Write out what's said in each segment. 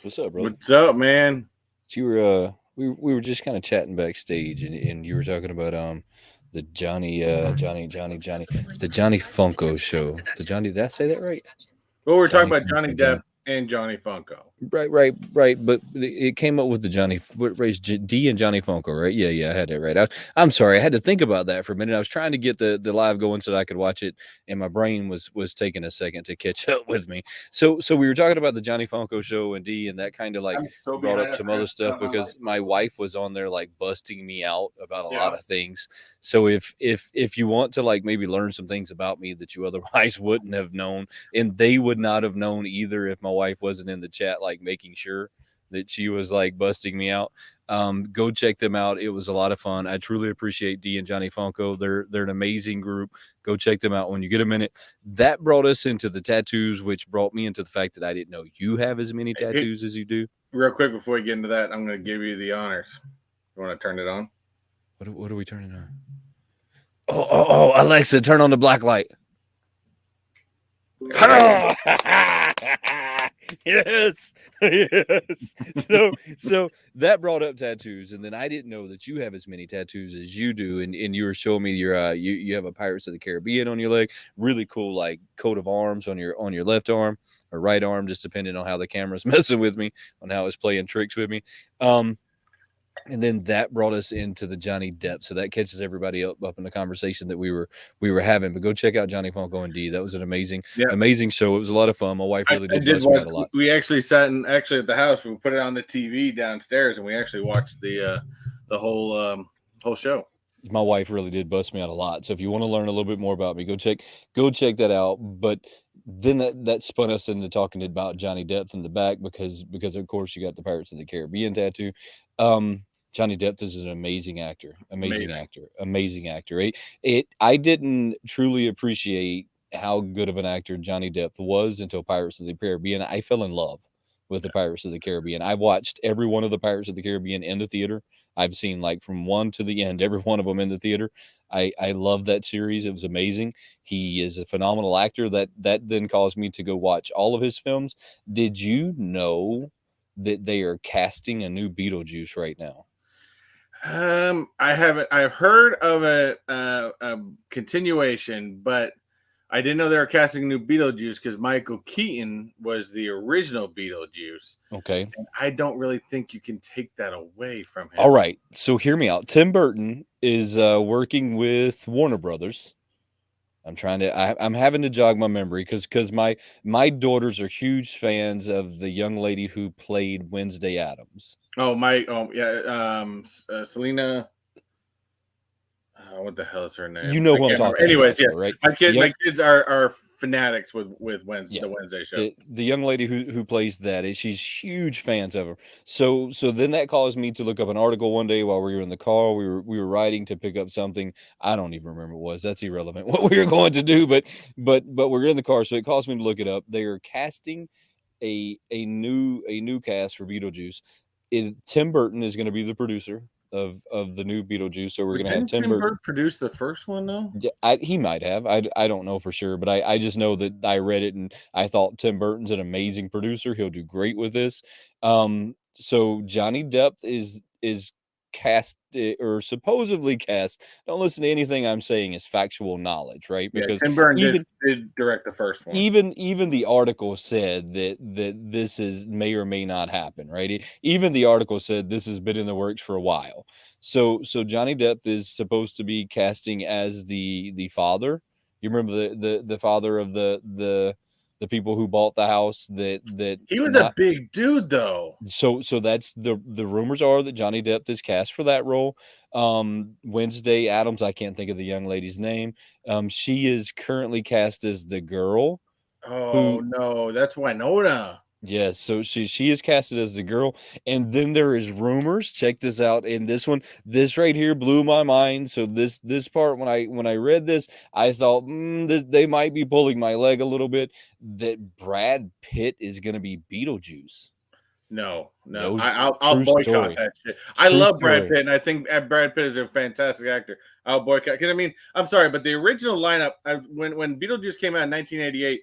What's up, brother? What's up, man? You were we were just kind of chatting backstage, and you were talking about the Johnny Funko show. The Johnny, did I say that right? Well, we're talking Johnny about Johnny Funko, Johnny. Depp and Johnny Funko. Right. But it came up with the Johnny, what raised D and Johnny Funko, right? Yeah, I had that right. I'm sorry, I had to think about that for a minute. I was trying to get the live going so that I could watch it, and my brain was taking a second to catch up with me. So we were talking about the Johnny Funko show and D, and that kind of like I'm so brought up behind. I some other forgot to turn stuff on my light. because my wife was on there like busting me out about a lot Yeah. of things. So if you want to like maybe learn some things about me that you otherwise wouldn't have known, and they would not have known either if my wife wasn't in the chat like making sure that she was like busting me out. Go check them out. It was a lot of fun. I truly appreciate D and Johnny Funko. They're an amazing group. Go check them out when you get a minute. That brought us into the tattoos, which brought me into the fact that I didn't know you have as many Hey, tattoos as you do. real quick before we get into that, I'm going to give you the honors. You want to turn it on? What are we turning on? Oh, Alexa, turn on the black light. Yes. So that brought up tattoos, and then I didn't know that you have as many tattoos as you do, and you were showing me your you have a Pirates of the Caribbean on your leg, really cool like coat of arms on your left arm or right arm, just depending on how the camera's messing with me, on how it's playing tricks with me. And then that brought us into the Johnny Depp, so that catches everybody up in the conversation that we were having. But go check out Johnny Funko and D. That was an amazing show. It was a lot of fun. My wife really I did did bust me watch. out a lot. We actually sat in at the house. We put it on the TV downstairs, and we actually watched the whole show. My wife really did bust me out a lot. So if you want to learn a little bit more about me, go check that out. But then that spun us into talking about Johnny Depp in the back because of course you got the Pirates of the Caribbean tattoo. Johnny Depp is an amazing actor. Amazing actor. I didn't truly appreciate how good of an actor Johnny Depp was until Pirates of the Caribbean. I fell in love with the Pirates of the Caribbean. I watched every one of the Pirates of the Caribbean in the theater. I've seen like from one to the end, every one of them in the theater. I love that series. It was amazing. He is a phenomenal actor. That then caused me to go watch all of his films. Did you know that they are casting a new Beetlejuice right now? I haven't. I've heard of a continuation, but I didn't know they were casting a new Beetlejuice because Michael Keaton was the original Beetlejuice. Okay. And I don't really think you can take that away from him. All right. So hear me out. Tim Burton is working with Warner Brothers. I'm having to jog my memory because my daughters are huge fans of the young lady who played Wednesday Addams. Selena. What the hell is her name? You know who I'm talking Anyways, about. yes, Right? my kids are fanatics with Wednesday, the Wednesday show. The young lady who plays that, she's huge fans of her. So then that caused me to look up an article one day while we were in the car. We were riding to pick up something. I don't even remember what it was. That's irrelevant what we were going to do, but we're in the car, so it caused me to look it up. They are casting a new cast for Beetlejuice. Tim Burton is going to be the producer of the new Beetlejuice. So we're going to have Tim Burton produce the first one though. Yeah, he might have. I don't know for sure, but I just know that I read it and I thought Tim Burton's an amazing producer. He'll do great with this. So Johnny Depp is cast or supposedly cast. Don't listen to anything I'm saying is factual knowledge, right? Because Tim Burton did direct the first one. Even the article said that this may or may not happen, right? Even the article said this has been in the works for a while. So Johnny Depp is supposed to be casting as the father. You remember the father of the people who bought the house that he was a big dude though. So that's the rumors are that Johnny Depp is cast for that role. Wednesday Addams, I can't think of the young lady's name. She is currently cast as the girl. Oh no, that's Winona. Yes, so she is casted as the girl, and then there is rumors. Check this out, and this right here blew my mind. So this part when I read this, I thought they might be pulling my leg a little bit. That Brad Pitt is going to be Beetlejuice. No, I'll boycott that shit. I love Brad Pitt, and I think Brad Pitt is a fantastic actor. I'll boycott because I mean I'm sorry, but the original lineup when Beetlejuice came out in 1988.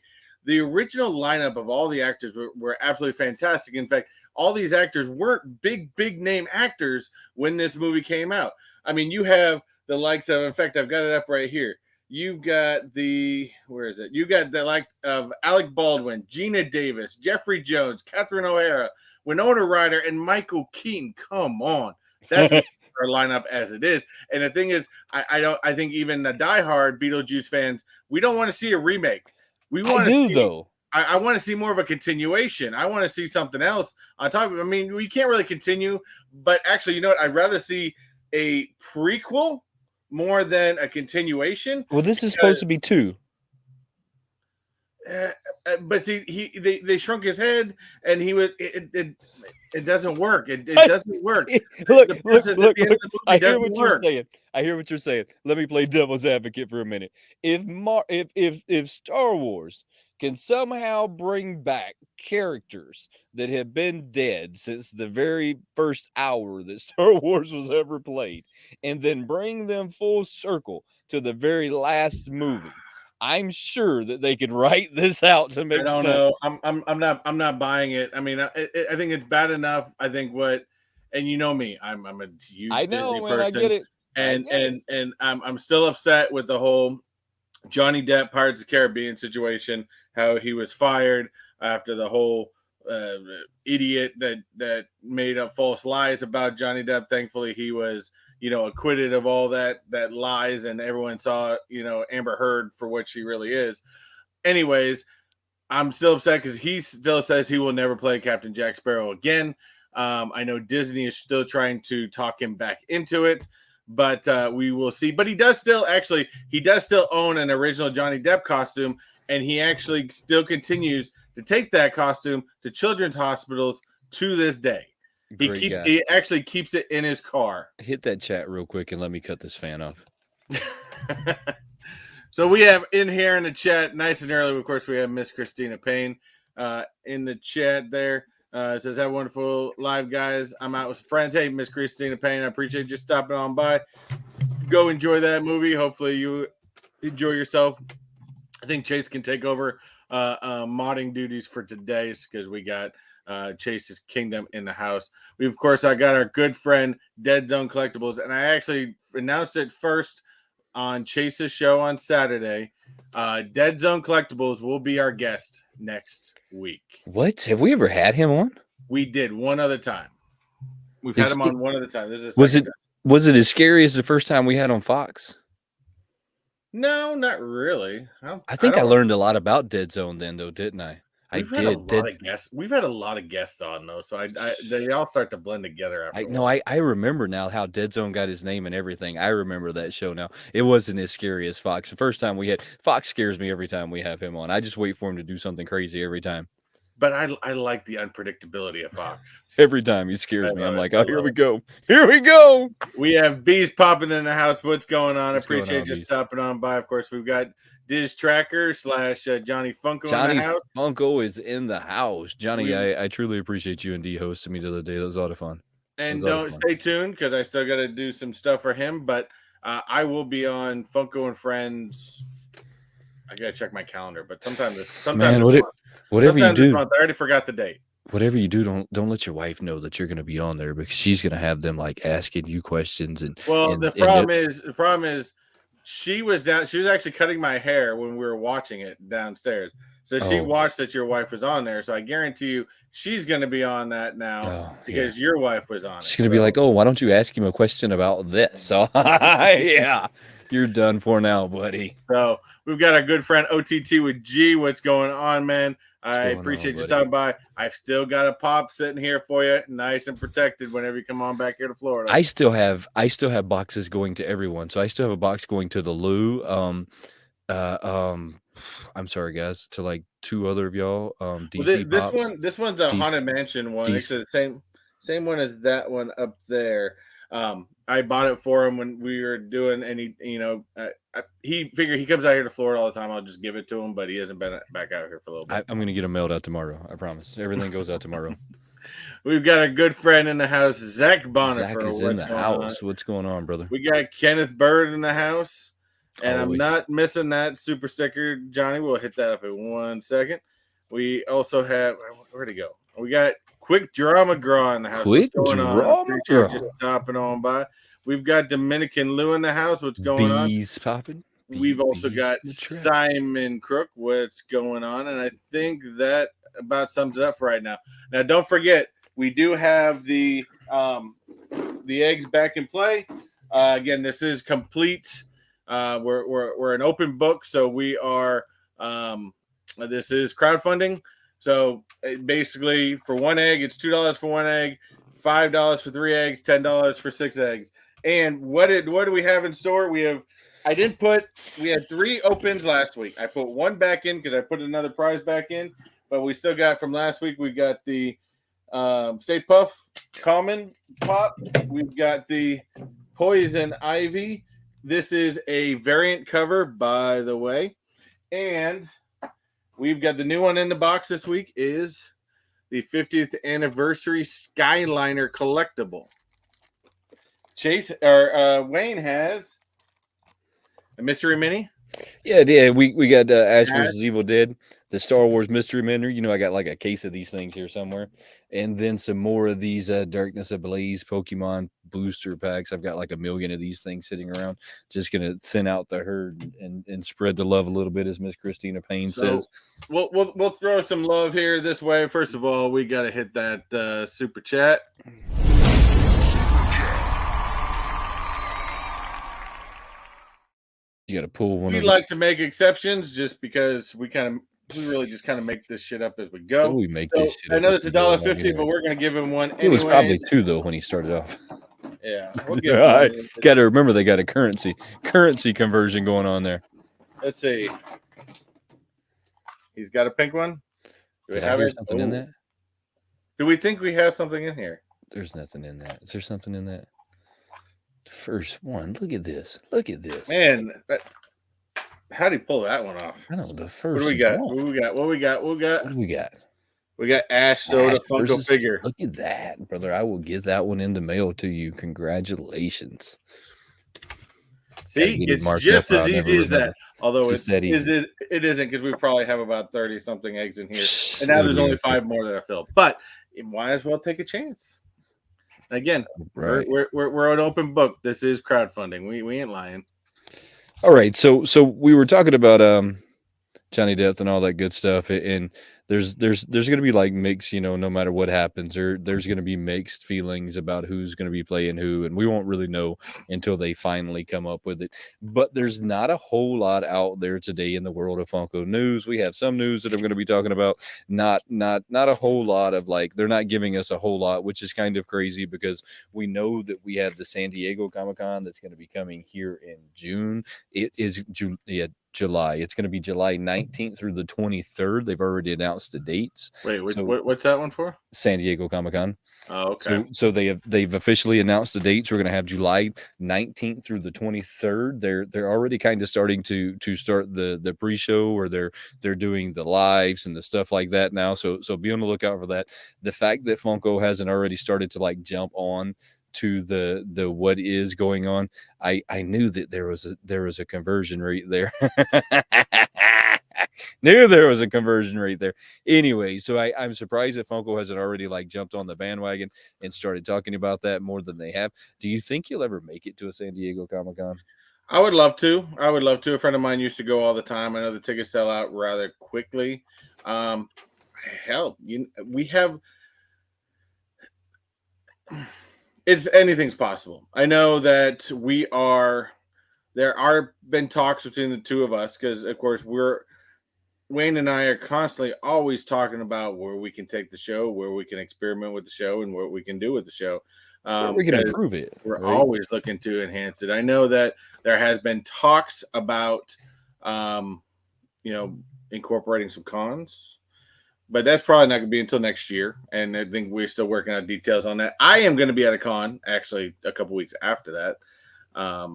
The original lineup of all the actors were absolutely fantastic. In fact, all these actors weren't big name actors when this movie came out. I mean, you have the likes of, in fact, I've got it up right here. You've got where is it? You got the like of Alec Baldwin, Gina Davis, Jeffrey Jones, Catherine O'Hara, Winona Ryder, and Michael Keaton. Come on, that's our lineup as it is. And the thing is, I think even the diehard Beetlejuice fans, we don't want to see a remake. We want to though. I want to see more of a continuation. I want to see something else on top of it. I mean, we can't really continue, but actually, you know what? I'd rather see a prequel more than a continuation. Well, this is supposed to be 2. But see, they shrunk his head, and he was it doesn't work. It doesn't work. Look, the process look, at the end of the movie doesn't work. I hear what you're saying. Let me play devil's advocate for a minute. If Star Wars can somehow bring back characters that have been dead since the very first hour that Star Wars was ever played, and then bring them full circle to the very last movie, I'm sure that they could write this out to make sense. I don't know. I'm not buying it. I mean, I think it's bad enough. I think and you know me, I'm a huge Disney person. I get it. And I'm still upset with the whole Johnny Depp Pirates of the Caribbean situation, how he was fired after the whole idiot that made up false lies about Johnny Depp. Thankfully, he was, acquitted of all that lies, and everyone saw, Amber Heard for what she really is. Anyways, I'm still upset because he still says he will never play Captain Jack Sparrow again. I know Disney is still trying to talk him back into it, but we will see. But he does still own an original Johnny Depp costume, and he actually still continues to take that costume to children's hospitals to this day. He actually keeps it in his car. Hit that chat real quick and let me cut this fan off. So we have in here in the chat, nice and early, of course, we have Miss Christina Payne in the chat there. It says, have a wonderful live, guys. I'm out with friends. Hey, Miss Christina Payne, I appreciate you stopping on by. Go enjoy that movie. Hopefully you enjoy yourself. I think Chase can take over modding duties for today because we got Chase's Kingdom in the house. We, of course, I got our good friend Dead Zone Collectibles, and I actually announced it first on Chase's show on Saturday. Dead Zone Collectibles will be our guest next week. What? Have we ever had him on? We did one other time. We've had him on one other time. Was it as scary as the first time we had on Fox? No, not really. I think I learned a lot about Dead Zone then, though, didn't I? We've had a lot of guests on though, so they all start to blend together. I remember now how Dead Zone got his name and everything. I remember that show now. It wasn't as scary as Fox. The first time we had Fox scares me every time we have him on. I just wait for him to do something crazy every time. But I like the unpredictability of Fox. Every time he scares me, I'm like, oh, here we go. Here we go. We have bees popping in the house. What's going on? I appreciate you stopping on by. Of course, we've got Diz Tracker / Johnny Funko in the house. Funko is in the house. Johnny, I truly appreciate you and D hosting me the other day. That was a lot of fun. And don't stay tuned because I still got to do some stuff for him. But I will be on Funko and Friends. I got to check my calendar. But sometimes whatever you do. I already forgot the date. Whatever you do, don't let your wife know that you're going to be on there because she's going to have them like asking you questions. The problem is she was actually cutting my hair when we were watching it downstairs. So she watched that your wife was on there. So I guarantee you she's going to be on that now because your wife was on it. She's going to be like, oh, why don't you ask him a question about this? So yeah, you're done for now, buddy. So we've got our good friend OTT with G. What's going on, man? I appreciate you stopping by. I've still got a pop sitting here for you, nice and protected whenever you come on back here to Florida. I still have boxes going to everyone. So I still have a box going to the Lou. I'm sorry, guys, to like 2 other of y'all. DC this one's a Haunted Mansion one. It's the same one as that one up there. I bought it for him when we were doing any, he figured he comes out here to Florida all the time. I'll just give it to him, but he hasn't been back out here for a little bit. I'm going to get him mailed out tomorrow. I promise. Everything goes out tomorrow. We've got a good friend in the house, Zach Bonner. Zach is in the house. What's going on, brother? We got Kenneth Bird in the house, and I'm not missing that super sticker, Johnny. We'll hit that up in 1 second. We also have, where'd he go? We got Quick Drama Graw in the house. Quick What's going on? Drama Appreciate Graw. you stopping on by. We've got Dominican Lou in the house. What's going on? Bees popping. We've also Bees got in the trap. Simon Crook. What's going on? And I think that about sums it up for right now. Now, don't forget, we do have the eggs back in play. Again, this is complete. We're an open book, so we are. This is crowdfunding. So basically, for one egg, it's $2 for one egg, $5 for 3 eggs, $10 for 6 eggs. And what do we have in store? We have. We had 3 opens last week. I put 1 back in because I put another prize back in, but we still got from last week. We got the Stay Puff Common Pop. We've got the Poison Ivy. This is a variant cover, by the way. And we've got the new one in the box this week is the 50th anniversary Skyliner collectible. Wayne has a mystery mini. Yeah. We got Ash vs. Evil Dead, the Star Wars mystery mini. You know, I got like a case of these things here somewhere, and then some more of these Darkness Ablaze Pokemon booster packs. I've got like 1 million of these things sitting around. Just gonna thin out the herd and spread the love a little bit, as Miss Christina Payne says. We'll throw some love here this way. First of all, we gotta hit that super chat. You got to pull one. We like to make exceptions just because we really just kind of make this shit up as we go. We make this shit up. I know it's $1.50, but we're gonna give him one. It was probably $2 though when he started off. Yeah, got to remember they got a currency conversion going on there. Let's see. He's got a pink one. Do we have something in that? Do we think we have something in here? There's nothing in that. Is there something in that? The first one. Look at this. Look at this. Man, how do you pull that one off? I know the first. What do we got? What do we got? We got Ash Soda Funko figure. Look at that, brother. I will get that one in the mail to you. Congratulations. See, it's just as easy as that. Although it isn't, because we probably have about 30 something eggs in here, and now there's only 5 more that are filled. But you might as well take a chance. Again, right. we're an open book. This is crowdfunding. We ain't lying. All right, so we were talking about Johnny Depp and all that good stuff, and there's going to be like mixed, no matter what happens, or there's going to be mixed feelings about who's going to be playing who, and we won't really know until they finally come up with it. But there's not a whole lot out there today in the world of Funko news. We have some news that I'm going to be talking about, not a whole lot of they're not giving us a whole lot, which is kind of crazy because we know that we have the San Diego Comic-Con that's going to be coming here in June. It is July. It's going to be July 19th through the 23rd. They've already announced the dates. Wait, what's that one for? San Diego Comic-Con. Oh, okay. So they've officially announced the dates. We're going to have July 19th through the 23rd. They're already kind of starting to start the pre-show, or they're doing the lives and the stuff like that now. So be on the lookout for that. The fact that Funko hasn't already started to jump on to the what is going on, I knew that there was a conversion rate there. Knew there was a conversion rate there. Anyway, so I'm surprised that Funko hasn't already jumped on the bandwagon and started talking about that more than they have. Do you think you'll ever make it to a San Diego Comic-Con? I would love to. A friend of mine used to go all the time. I know the tickets sell out rather quickly. Hell, we have. Anything's possible. I know that there are been talks between the two of us, because of course Wayne and I are constantly always talking about where we can take the show, where we can experiment with the show, and what we can do with the show. We can improve it. We're always looking to enhance it. I know that there has been talks about, incorporating some cons, but that's probably not going to be until next year. And I think we're still working out details on that. I am going to be at a con actually a couple weeks after that. I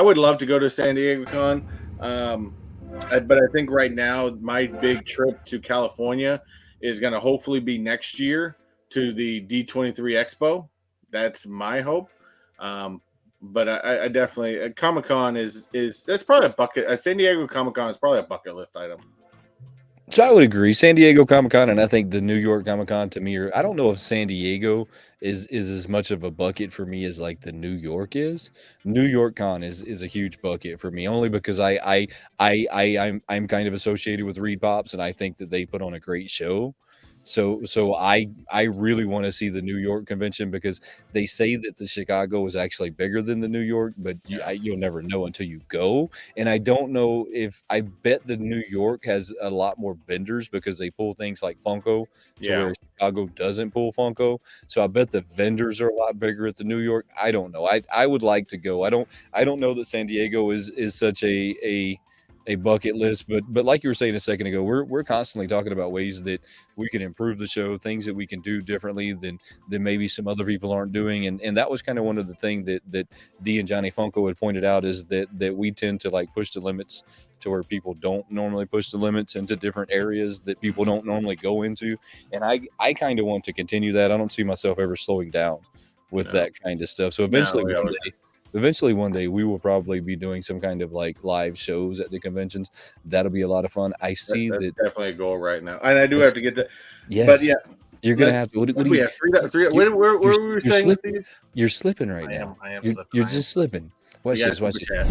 would love to go to San Diego Con. But I think right now my big trip to California is going to hopefully be next year to the D23 Expo. That's my hope. But I definitely Comic-Con is that's probably a bucket. San Diego Comic-Con is probably a bucket list item. So I would agree. San Diego Comic-Con, and I think the New York Comic-Con to me I don't know if San Diego is as much of a bucket for me as like the New York is. New York Con is a huge bucket for me only because I'm kind of associated with Reed Pops and I think that they put on a great show. So I really want to see the New York convention because they say that the Chicago is actually bigger than the New York, but you'll never know until you go. And I don't know if I bet the New York has a lot more vendors because they pull things like Funko to Yeah. where Chicago doesn't pull Funko. So I bet the vendors are a lot bigger at the New York. I don't know. I would like to go. I don't know that San Diego is such a bucket list, but like you were saying a second ago, we're constantly talking about ways that we can improve the show, things that we can do differently than maybe some other people aren't doing. And that was kind of one of the things that D and Johnny Funko had pointed out is that we tend to like push the limits to where people don't normally push the limits into different areas that people don't normally go into. And I kind of want to continue that. I don't see myself ever slowing down with that kind of stuff. So eventually one day we will probably be doing some kind of like live shows at the conventions. That'll be a lot of fun. I see That's that. definitely a goal right now, and I do have to get that. But Yes, yeah, you're gonna have to. What do we you? have three. You're, Where you're, were we you're saying with slipping. these? You're slipping right now. I am You're, slipping. you're just slipping. Watch this. Watch this. Chat.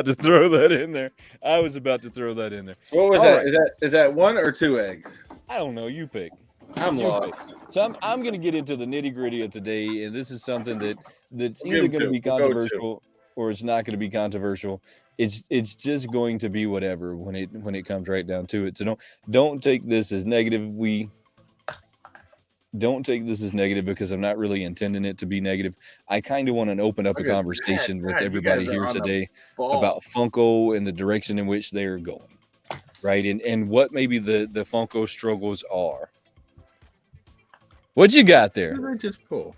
To throw that in there. I was about to throw that in there. What was that? Right. Is that 1 or 2 eggs? I don't know. You pick. I'm lost. So I'm going to get into the nitty gritty of today, and this is something that's either going to be controversial or it's not going to be controversial. It's just going to be whatever when it comes right down to it. So don't take this as negative. Don't take this as negative because I'm not really intending it to be negative. I kind of want to open up a conversation with everybody here today about Funko and the direction in which they are going, right? And what maybe the Funko struggles are. What you got there? What did I just pull?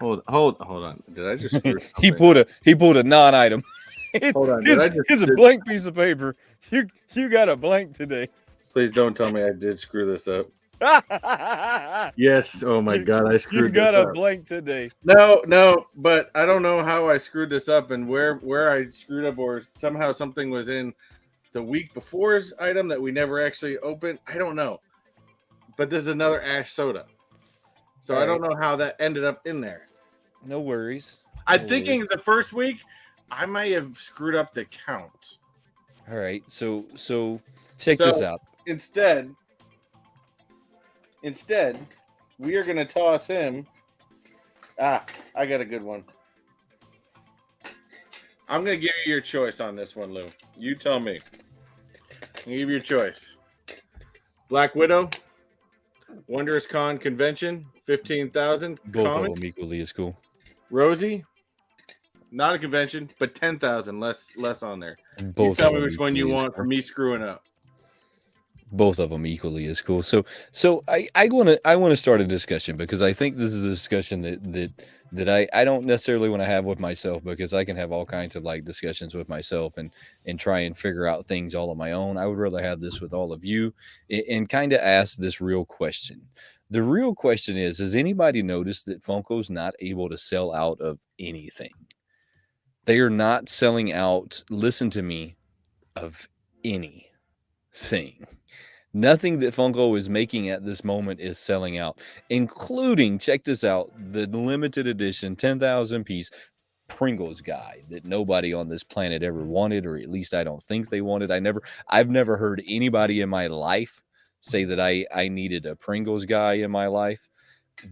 Hold on. Did I just screw he pulled a non-item. Hold on. It's a blank piece of paper. You got a blank today. Please don't tell me I did screw this up. Yes. Oh my God, I screwed. You got a blank today. No, but I don't know how I screwed this up and where I screwed up, or somehow something was in the week before's item that we never actually opened. I don't know. But this is another Ash soda, so I don't know how that ended up in there. No worries. I'm thinking the first week I might have screwed up the count. All right, so check this out. Instead, we are going to toss him. I got a good one. I'm going to give you your choice on this one, Lou. You tell me. I'll give you your choice. Black Widow, Wondrous Con Convention, 15,000. Both of them equally as cool. Rosie, not a convention, but 10,000 less on there. Both. You tell me which one you want for me screwing up. Both of them equally as cool. So I want to start a discussion because I think this is a discussion that I don't necessarily want to have with myself because I can have all kinds of like discussions with myself and try and figure out things all on my own. I would rather have this with all of you and kind of ask this real question. The real question is, has anybody noticed that Funko's not able to sell out of anything? They are not selling out, listen to me, of anything. Nothing that Funko is making at this moment is selling out, including, check this out, the limited edition 10,000 piece Pringles guy that nobody on this planet ever wanted, or at least I don't think they wanted. I've never heard anybody in my life say that I needed a Pringles guy in my life.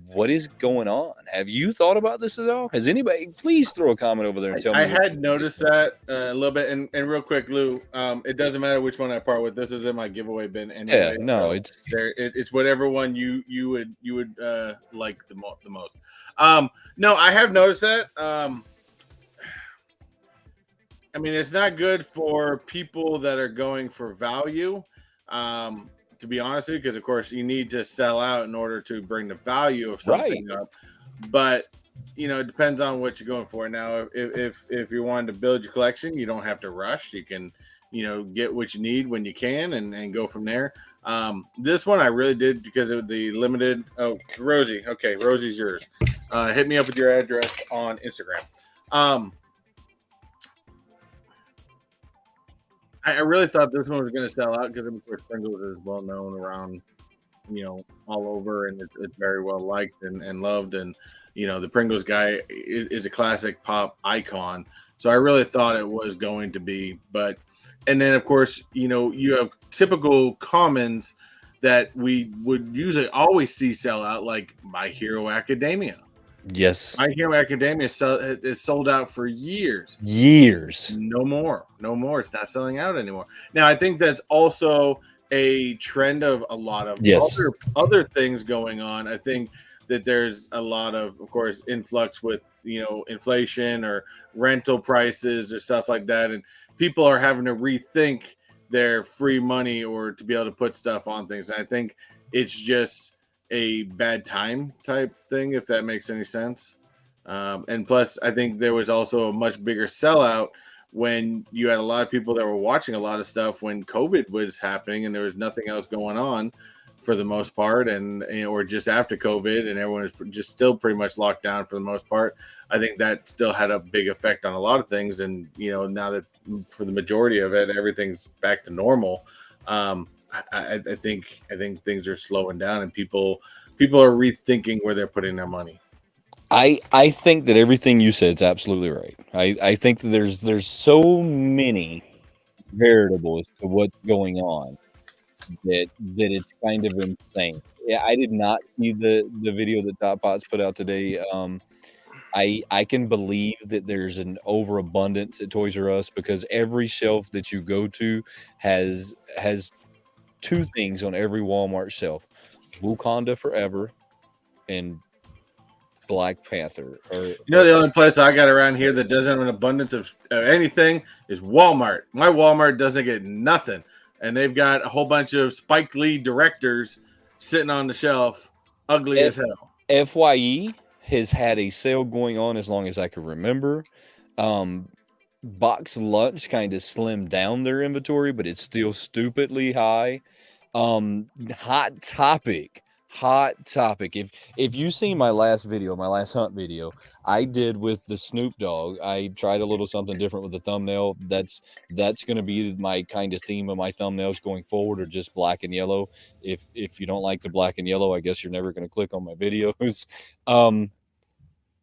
What is going on? Have you thought about this at all? Has anybody? Please throw a comment over there and tell me. I had noticed that a little bit, and real quick, Lou. It doesn't matter which one I part with. This is in my giveaway bin anyway. Yeah, no, so it's whatever one you would like the most. No, I have noticed that. I mean, it's not good for people that are going for value. To be honest with you, because of course you need to sell out in order to bring the value of something up. But it depends on what you're going for. Now, if you're wanting to build your collection, you don't have to rush. You can, get what you need when you can and go from there. This one I really did because of the limited. Oh, Rosie. Okay, Rosie's yours. Hit me up with your address on Instagram. I really thought this one was going to sell out because, of course, Pringles is well known around, all over, and it's very well liked and loved. And, the Pringles guy is a classic pop icon. So I really thought it was going to be. And then, of course, you have typical commons that we would usually always see sell out, like My Hero Academia. Yes. My Hero Academia is sold out for years. Years. No more. No more. It's not selling out anymore. Now, I think that's also a trend of a lot of Yes. other things going on. I think that there's a lot of course, influx with, inflation or rental prices or stuff like that. And people are having to rethink their free money or to be able to put stuff on things. And I think it's just a bad time type thing, if that makes any sense. And plus, I think there was also a much bigger sellout when you had a lot of people that were watching a lot of stuff when COVID was happening and there was nothing else going on for the most part, and or just after COVID and everyone was just still pretty much locked down for the most part. I think that still had a big effect on a lot of things, and now that for the majority of it, everything's back to normal. I think things are slowing down, and people are rethinking where they're putting their money. I think that everything you said is absolutely right. I think that there's so many variables to what's going on that it's kind of insane. Yeah, I did not see the video that Techbot's put out today. I can believe that there's an overabundance at Toys R Us because every shelf that you go to has two things on every Walmart shelf: Wakanda Forever and Black Panther. The only place I got around here that doesn't have an abundance of anything is Walmart. My Walmart doesn't get nothing, and they've got a whole bunch of Spike Lee directors sitting on the shelf, ugly as hell. FYE has had a sale going on as long as I can remember. Box Lunch kind of slimmed down their inventory, but it's still stupidly high. Hot Topic. If you see my last hunt video, I did with the Snoop Dogg. I tried a little something different with the thumbnail. That's going to be my kind of theme of my thumbnails going forward, or just black and yellow. If you don't like the black and yellow, I guess you're never going to click on my videos.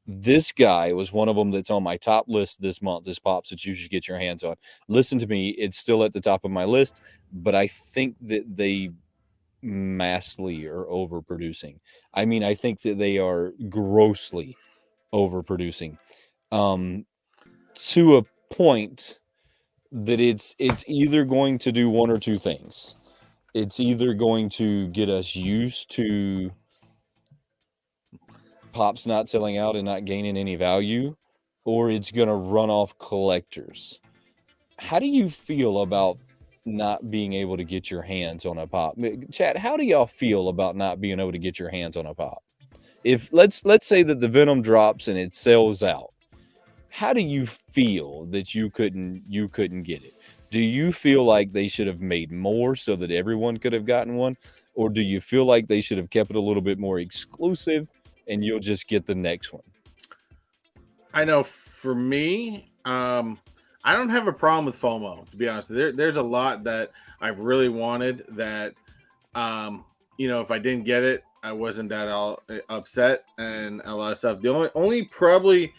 This guy was one of them that's on my top list this month. This Pops that you should get your hands on. Listen to me, it's still at the top of my list, but I think that they massively are overproducing. I mean, I think that they are grossly overproducing, to a point that it's either going to do one or two things. It's either going to get us used to Pops not selling out and not gaining any value, or it's going to run off collectors. How do you feel about not being able to get your hands on a Pop? Chat, how do y'all feel about not being able to get your hands on a Pop? If let's say that the Venom drops and it sells out, how do you feel that you couldn't get it? Do you feel like they should have made more so that everyone could have gotten one, or do you feel like they should have kept it a little bit more exclusive and you'll just get the next one? I know for me, I don't have a problem with FOMO, to be honest. There's a lot that I've really wanted that, if I didn't get it, I wasn't that all upset, and a lot of stuff. The only probably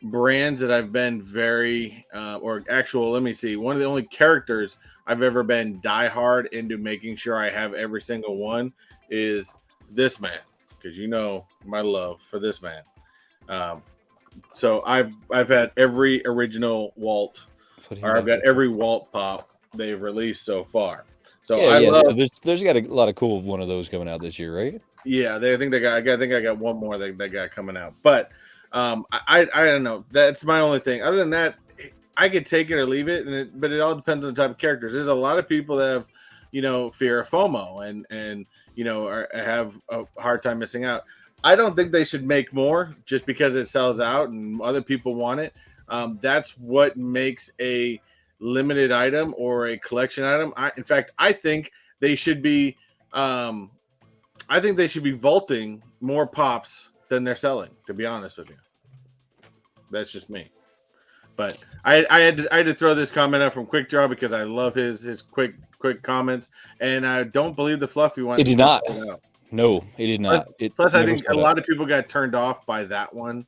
brands that I've been very, let me see, one of the only characters I've ever been diehard into making sure I have every single one is this man, because my love for this man. So I've had every original Walt, or I've got every Walt Pop they've released so far. So so there's got a lot of cool one of those coming out this year, right? Yeah, I think I got one more that they got coming out. But I don't know. That's my only thing. Other than that, I could take it or leave it, but it all depends on the type of characters. There's a lot of people that have, fear of FOMO and have a hard time missing out. I don't think they should make more just because it sells out and other people want it. That's what makes a limited item or a collection item. In fact, I think they should be. I think they should be vaulting more Pops than they're selling. To be honest with you, that's just me. But I had to throw this comment out from Quick Draw because I love his quick comments, and I don't believe the fluffy one It did not. sold out. No, it did not. Plus, I never think a sold out. lot of people got turned off by that one.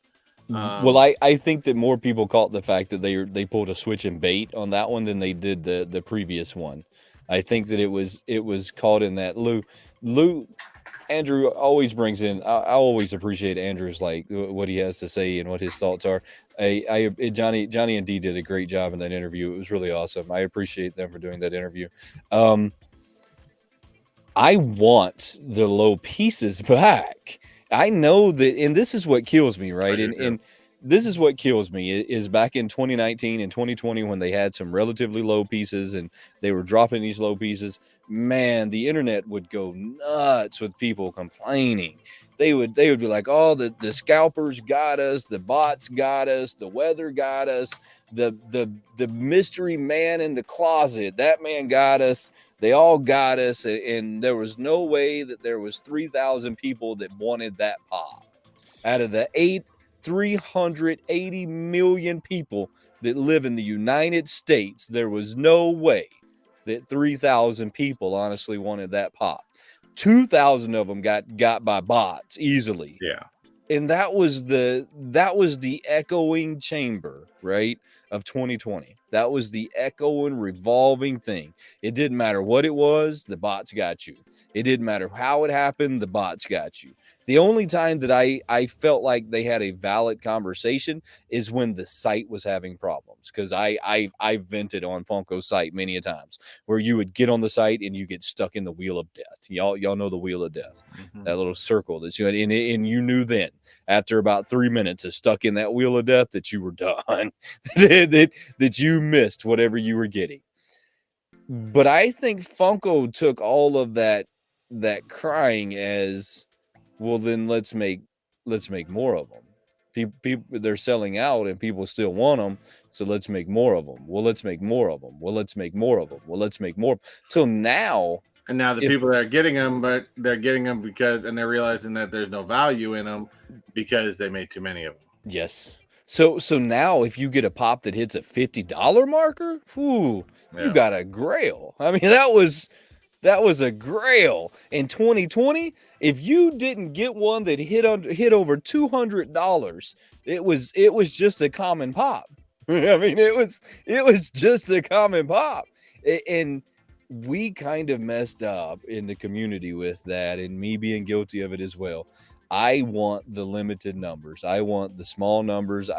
Well, I think that more people caught the fact that they pulled a switch and bait on that one than they did the previous one. I think that it was caught in that Lou Andrew always brings in. I always appreciate Andrew's like what he has to say and what his thoughts are. Johnny and Dee did a great job in that interview. It was really awesome. I appreciate them for doing that interview. I want the low pieces back. I know that, and this is what kills me, right? And this is what kills me is back in 2019 and 2020 when they had some relatively low pieces and they were dropping these low pieces. Man, the internet would go nuts with people complaining. They would be like, "Oh, the scalpers got us, the bots got us, the weather got us, the mystery man in the closet, that man got us. They all got us, and there was no way that there was 3,000 people that wanted that pop out of the 380 million people that live in the United States. There was no way that 3,000 people honestly wanted that pop. 2,000 of them got by bots easily. Yeah. And that was the echoing chamber, right, of 2020. That was the echoing, revolving thing. It didn't matter what it was, the bots got you. It didn't matter how it happened, the bots got you. The only time that I felt like they had a valid conversation is when the site was having problems. Because I vented on Funko's site many a times where you would get on the site and you get stuck in the wheel of death. Y'all know the wheel of death, that little circle that you had, and you knew then after about 3 minutes of stuck in that wheel of death that you were done, that you missed whatever you were getting. But I think Funko took all of that crying as, well, then let's make more of them. People they're selling out and people still want them, so let's make more of them. Well, let's make more of them. Well, let's make more of them. Well, let's make more. Till now. And now the people that are getting them, but they're getting them because, and they're realizing that there's no value in them because they made too many of them. Yes. So now if you get a pop that hits a $50 marker, whoo, you got a grail. I mean, that was a grail in 2020. If you didn't get one that hit over $200, it was just a common pop. I mean, it was just a common pop, and we kind of messed up in the community with that, and me being guilty of it as well. I want the limited numbers. I want the small numbers.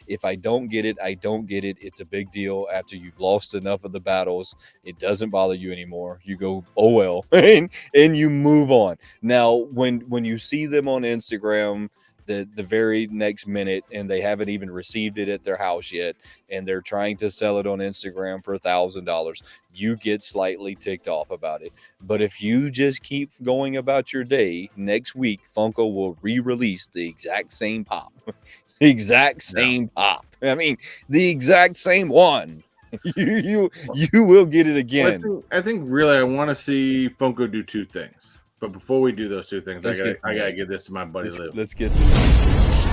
If I don't get it, I don't get it. It's a big deal. After you've lost enough of the battles, it doesn't bother you anymore. You go, oh well, and you move on. Now, when you see them on Instagram the very next minute and they haven't even received it at their house yet, and they're trying to sell it on Instagram for $1,000, you get slightly ticked off about it. But if you just keep going about your day, next week Funko will re-release the exact same pop. The exact same pop. I mean, the exact same one. You will get it again. Well, I think really I want to see Funko do two things. But before we do those two things, I gotta give this to my buddy Lou. Let's get this.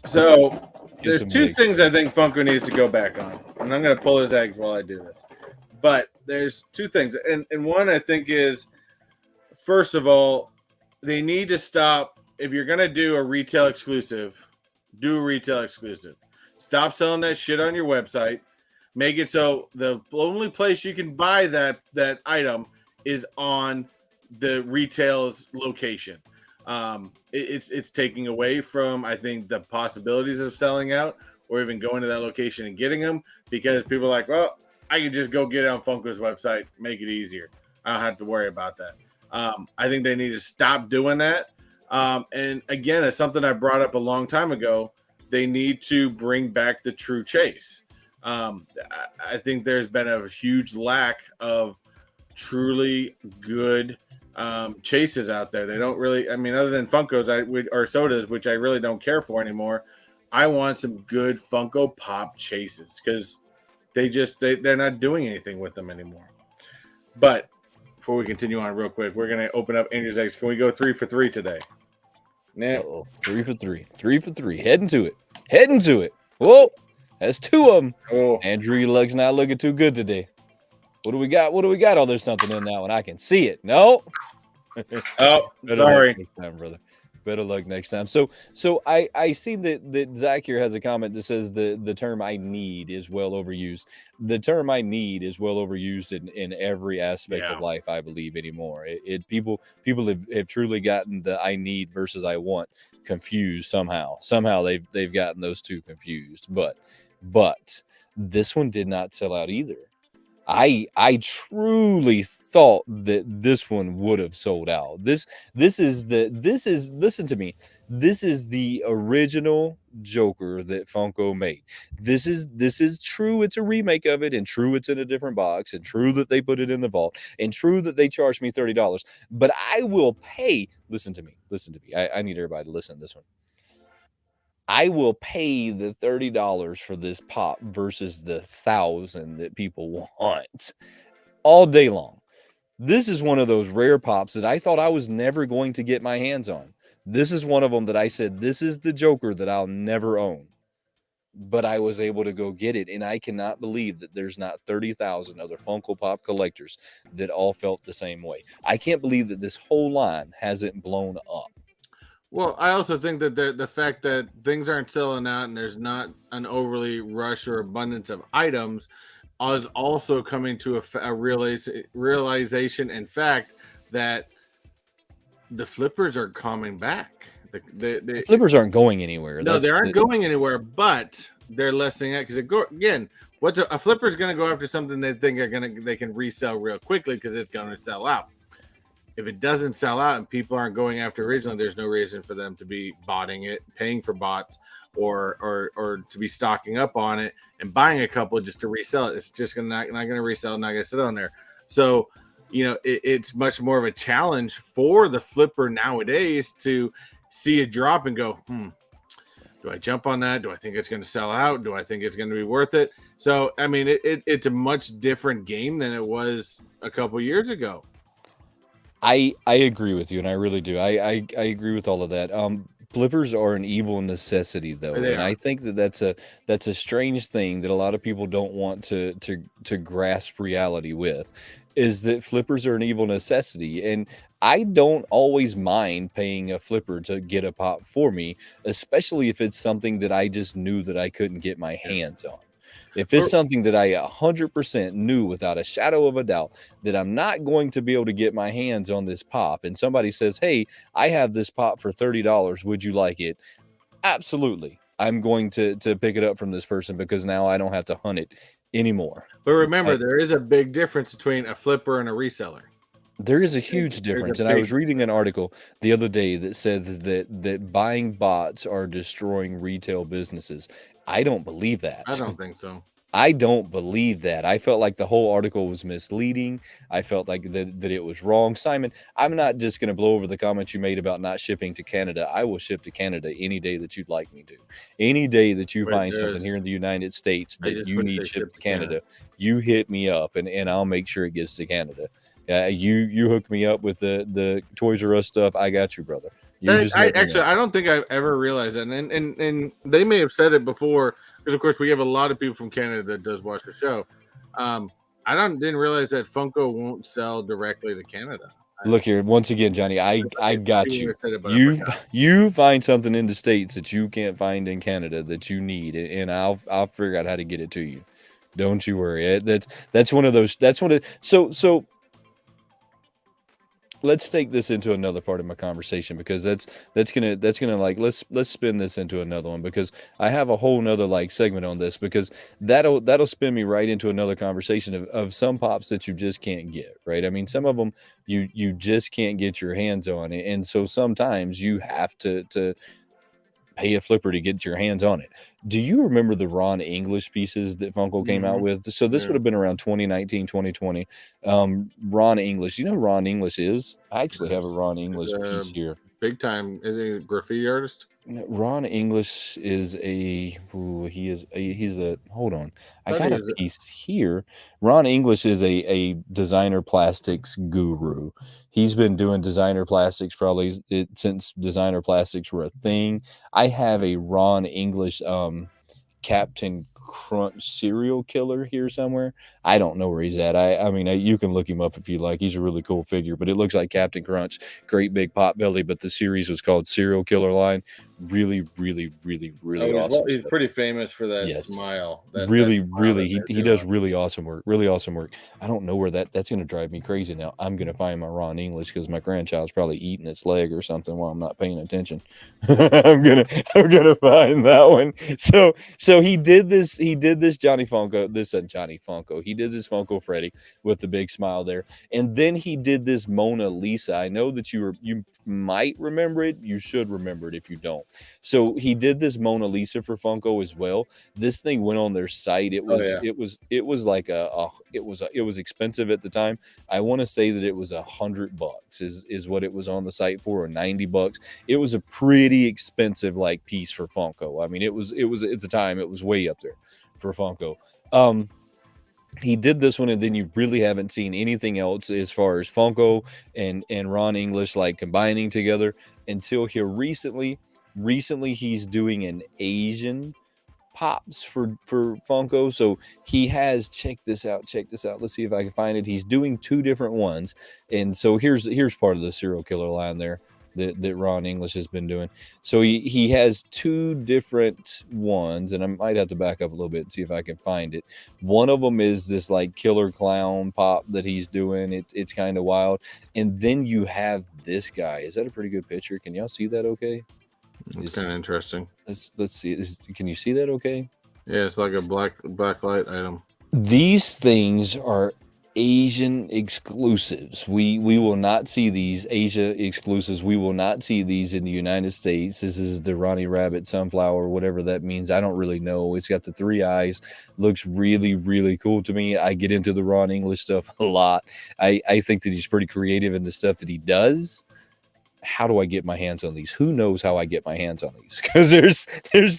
So there's two things I think Funko needs to go back on, and I'm gonna pull his eggs while I do this. But there's two things, and one I think is, first of all, they need to stop. If you're gonna do a retail exclusive, do a retail exclusive. Stop selling that shit on your website. Make it so the only place you can buy that item is on the retail's location. It's taking away from, I think, the possibilities of selling out or even going to that location and getting them, because people are like, well, I can just go get it on Funko's website, make it easier. I don't have to worry about that. I think they need to stop doing that. And again, it's something I brought up a long time ago. They need to bring back the true chase. I think there's been a huge lack of truly good chases out there. They don't really, I mean, other than Funkos or sodas, which I really don't care for anymore. I want some good Funko Pop chases because they're not doing anything with them anymore. But before we continue on real quick, we're going to open up Andrew's eggs. Can we go 3 for 3 today? Yeah. Uh-oh. 3 for 3. 3 for 3. Heading to it. Heading to it. Whoa. That's 2 of them. Oh. Andrew, your leg's not looking too good today. What do we got? What do we got? Oh, there's something in that one. I can see it. No. Oh, Better sorry. luck next time, brother. Better luck next time. So I see that Zach here has a comment that says the term "I need" is well overused. The term "I need" is well overused in every aspect of life, I believe, anymore. People have truly gotten the "I need" versus "I want" confused somehow. Somehow they've gotten those two confused. But this one did not sell out either. I truly thought that this one would have sold out. This is listen to me. This is the original Joker that Funko made. This is true. It's a remake of it, and true it's in a different box, and true that they put it in the vault, and true that they charged me $30. But I will pay. Listen to me. Listen to me. I need everybody to listen to this one. I will pay the $30 for this pop versus the 1,000 that people want all day long. This is one of those rare pops that I thought I was never going to get my hands on. This is one of them that I said, this is the Joker that I'll never own. But I was able to go get it. And I cannot believe that there's not 30,000 other Funko Pop collectors that all felt the same way. I can't believe that this whole line hasn't blown up. Well, I also think that the fact that things aren't selling out and there's not an overly rush or abundance of items is also coming to a realization and fact that the flippers are coming back. The flippers aren't going anywhere. No, they aren't going anywhere, but they're lessening out because again, what's a flipper is going to go after something they think they can resell real quickly because it's going to sell out. If it doesn't sell out and people aren't going after originally, there's no reason for them to be botting it, paying for bots, or to be stocking up on it and buying a couple just to resell it. It's just not going to resell, not going to sit on there. So, it's much more of a challenge for the flipper nowadays to see a drop and go, do I jump on that? Do I think it's going to sell out? Do I think it's going to be worth it? So, I mean, it's a much different game than it was a couple years ago. I agree with you, and I really do. I agree with all of that. Flippers are an evil necessity, though, and I think that's a strange thing that a lot of people don't want to grasp reality with, is that flippers are an evil necessity, and I don't always mind paying a flipper to get a pop for me, especially if it's something that I just knew that I couldn't get my hands on. If it's something that I 100% knew without a shadow of a doubt that I'm not going to be able to get my hands on this pop, and somebody says, hey, I have this pop for $30, would you like it? Absolutely. I'm going to pick it up from this person because now I don't have to hunt it anymore. But remember, there is a big difference between a flipper and a reseller. There is a huge difference. And I was reading an article the other day that said that buying bots are destroying retail businesses. I don't believe that. I don't think so. I don't believe that. I felt like the whole article was misleading. I felt like that it was wrong. Simon, I'm not just going to blow over the comments you made about not shipping to Canada. I will ship to Canada any day that you'd like me to. Any day that you find something here in the United States that you need shipped to Canada, you hit me up and I'll make sure it gets to Canada. You hook me up with the Toys R Us stuff. I got you, brother. I don't think I've ever realized that. And they may have said it before, because of course we have a lot of people from Canada that does watch the show. I didn't realize that Funko won't sell directly to Canada. Look here, once again, Johnny, I got you. You find something in the States that you can't find in Canada that you need, and I'll figure out how to get it to you. Don't you worry. That's one of those. So let's take this into another part of my conversation, because that's gonna like let's spin this into another one, because I have a whole nother like segment on this, because that'll spin me right into another conversation of some pops that you just can't get, right? I mean, some of them you just can't get your hands on, and so sometimes you have to pay a flipper to get your hands on it. Do you remember the Ron English pieces that Funko came out with? So this would have been around 2019, 2020. Ron English. You know who Ron English is? I actually have a Ron English piece here. Big time. Is he a graffiti artist? Ron English is he's a hold on. I Thought got he a was. piece here. Ron English is a designer plastics guru. He's been doing designer plastics probably since designer plastics were a thing. I have a Ron English Captain Crunch serial killer here somewhere. I don't know where he's at. I mean, you can look him up if you like. He's a really cool figure, but it looks like Captain Crunch, great big pot belly. But the series was called Serial Killer Line. Really, really, really, Oh, really awesome he's stuff. pretty famous for that Yes, smile. That really, smile really, that he they're does doing. really awesome work. Really awesome work. I don't know where that's going to drive me crazy now. I'm going to find my Ron English because my grandchild's probably eating its leg or something while I'm not paying attention. I'm gonna find that one. So he did this Johnny Funko, Johnny Funko. He did this Funko Freddy with the big smile there. And then he did this Mona Lisa. I know that you might remember it. You should remember it if you don't. So he did this Mona Lisa for Funko as well. This thing went on their site. Oh yeah. It was like it was expensive at the time. I want to say that it was $100 is what it was on the site for, or $90. It was a pretty expensive like piece for Funko. I mean, it was at the time it was way up there for Funko. He did this one, and then you really haven't seen anything else as far as Funko and Ron English like combining together until here recently. Recently, he's doing an Asian pops for Funko. So he has check this out. Check this out. Let's see if I can find it. He's doing two different ones, and so here's part of the serial killer line there that Ron English has been doing. So he has two different ones, and I might have to back up a little bit and see if I can find it. One of them is this like killer clown pop that he's doing. It's kind of wild, and then you have this guy. Is that a pretty good picture? Can y'all see that? Okay. It's kind of interesting. Let's see. Can you see that? Okay. Yeah, it's like a black light item. These things are Asian exclusives. We will not see these Asia exclusives. We will not see these in the United States. This is the Ronnie Rabbit sunflower, whatever that means. I don't really know. It's got the three eyes. Looks really, really cool to me. I get into the Ron English stuff a lot. I think that he's pretty creative in the stuff that he does. How do I get my hands on these? Who knows how I get my hands on these? Because there's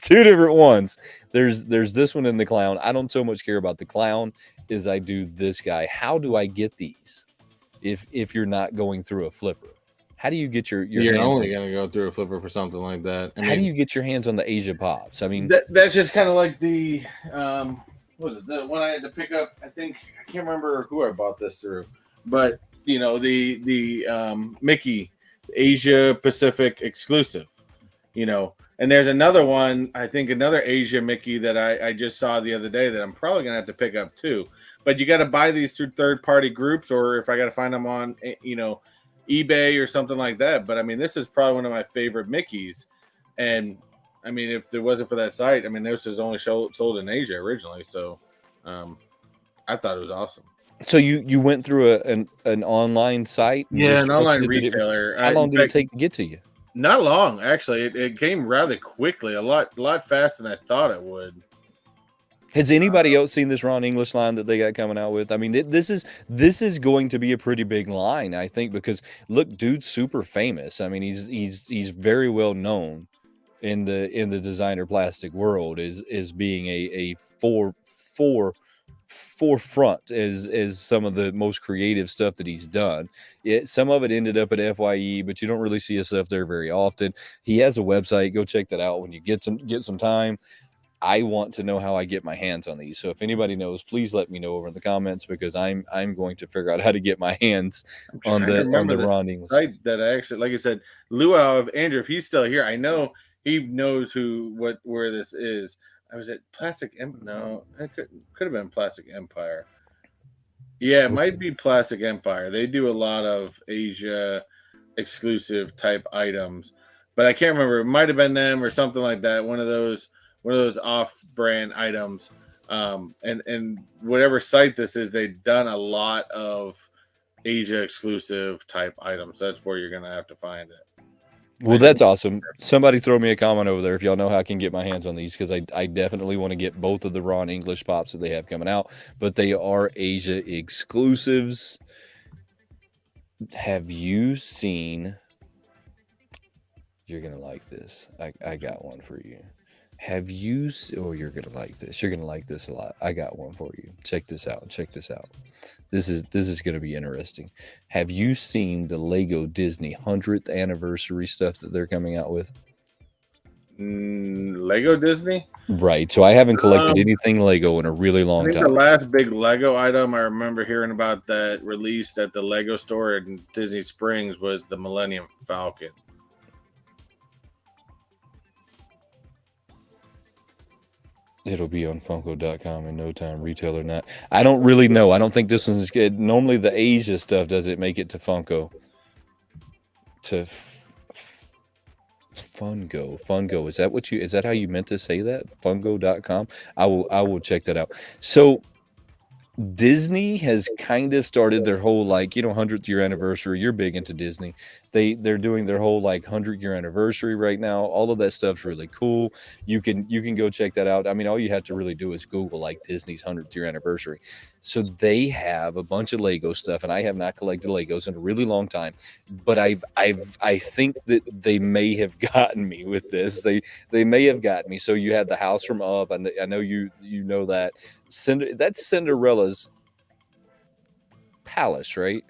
two different ones. There's this one and the clown. I don't so much care about the clown as I do this guy. How do I get these? If you're not going through a flipper, how do you get your You're hands only on, going to go through a flipper for something like that. how do you get your hands on the Asia pops? I mean, that's just kind of like the what was it, the one I had to pick up? I can't remember who I bought this through, but you know the Mickey Asia Pacific exclusive, you know. And there's another one, I think another Asia Mickey that I just saw the other day that I'm probably gonna have to pick up too. But you got to buy these through third party groups, or if I got to find them on eBay or something like that. But I mean, this is probably one of my favorite Mickeys, and I mean, if it wasn't for that site, I mean, this was only sold in Asia originally. So I thought it was awesome. so you went through an online site and Yeah, just an online trusted that it. retailer. How long In did it fact, take to get to you? not long actually. It came rather quickly, a lot faster than I thought it would. Has anybody else seen this Ron English line that they got coming out with? I mean, this is going to be a pretty big line, I think, because look, dude's super famous. I mean, he's very well known in the designer plastic world as being a forefront as some of the most creative stuff that he's done. Some of it ended up at FYE, but you don't really see his stuff there very often. He has a website. Go check that out when you get some time. I want to know how I get my hands on these. So if anybody knows, please let me know over in the comments, because I'm going to figure out how to get my hands I'm trying to remember the Ron English. site that I actually, like I said, Luau of Andrew, if he's still here, I know he knows where this is. I was at Plastic No, it could have been Plastic Empire. Yeah, it might be Plastic Empire. They do a lot of Asia exclusive type items, but I can't remember. It might have been them or something like that. One of those off-brand items. And whatever site this is, they've done a lot of Asia exclusive type items. That's where you're gonna have to find it. Well, that's awesome. Somebody throw me a comment over there if y'all know how I can get my hands on these, because I definitely want to get both of the Ron English pops that they have coming out, but they are Asia exclusives. Have you seen You're gonna like this. I got one for you. Have you? Oh, you're gonna like this. You're gonna like this a lot. I got one for you. Check this out. Check this out. This is gonna be interesting. Have you seen the Lego Disney 100th anniversary stuff that they're coming out with? Lego Disney. Right. So I haven't collected Um, anything Lego in a really I long think the time. last big Lego item I remember hearing about that released at the Lego store in Disney Springs was the Millennium Falcon. It'll be on Funko.com in no time, retail or not. I don't really know. I don't think this one's good. Normally the Asia stuff doesn't make it to Funko. Fungo. Is that how you meant to say that? Fungo.com. I will check that out. So Disney has kind of started their whole 100th year anniversary. You're big into Disney. They're doing their whole 100-year anniversary right now. All of that stuff's really cool. You can go check that out. I mean, all you have to really do is Google Disney's 100th year anniversary. So they have a bunch of Lego stuff, and I have not collected Legos in a really long time. But I think that they may have gotten me with this. They may have gotten me. So you had the house from Up. I know you know that. That's Cinderella's palace, right?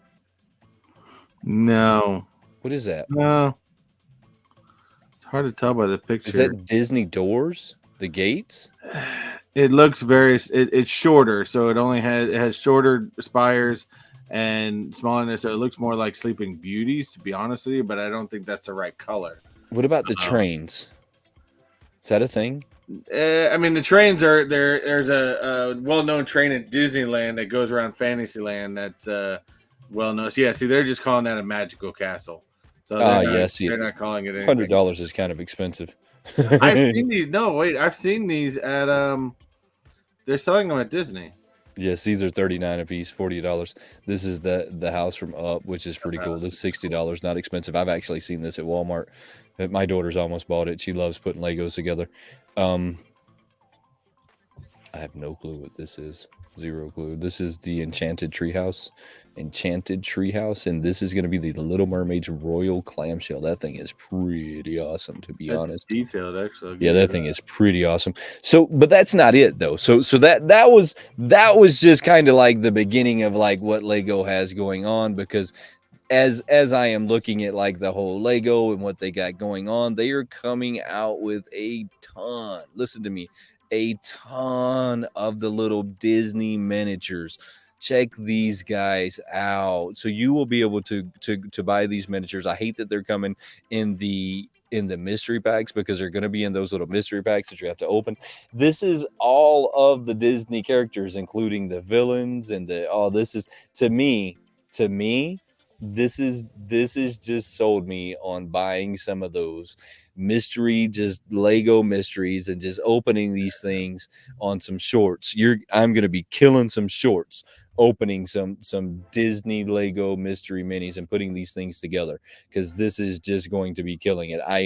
No, What is that? no, it's hard to tell by the picture. Is that Disney doors? The gates? It looks it's shorter, so it has shorter spires and smaller, so it looks more like Sleeping Beauties, to be honest with you. But I don't think that's the right color. What about the trains? Is that a thing? I mean, the trains are there. There's a well-known train at Disneyland that goes around Fantasyland. That's well-known. So yeah, see, they're just calling that a magical castle. So they're not calling it anything. $100 is kind of expensive. I've seen these. No, wait, I've seen these at They're selling them at Disney. Yes, these are $39 a piece, $40. This is the house from Up, which is pretty cool. This is $60, not expensive. I've actually seen this at Walmart. My daughter's almost bought it. She loves putting Legos together. I have no clue what this is. Zero clue. This is the Enchanted Treehouse. And this is going to be the Little Mermaid's Royal Clamshell. That thing is pretty awesome, to be honest. Detailed, actually. Yeah, that thing is pretty awesome. So, but that's not it though. So that was just kind of like the beginning of what Lego has going on, because as I am looking at the whole Lego and what they got going on, they are coming out with a ton. Listen to me, a ton of the little Disney miniatures. Check these guys out. So you will be able to buy these miniatures. I hate that they're coming in the mystery packs, because they're going to be in those little mystery packs that you have to open. This is all of the Disney characters, including the villains and this is to me this is just sold me on buying some of those just Lego mysteries and just opening these things on some shorts. I'm going to be killing some shorts opening some Disney Lego mystery minis and putting these things together, because this is just going to be killing it. I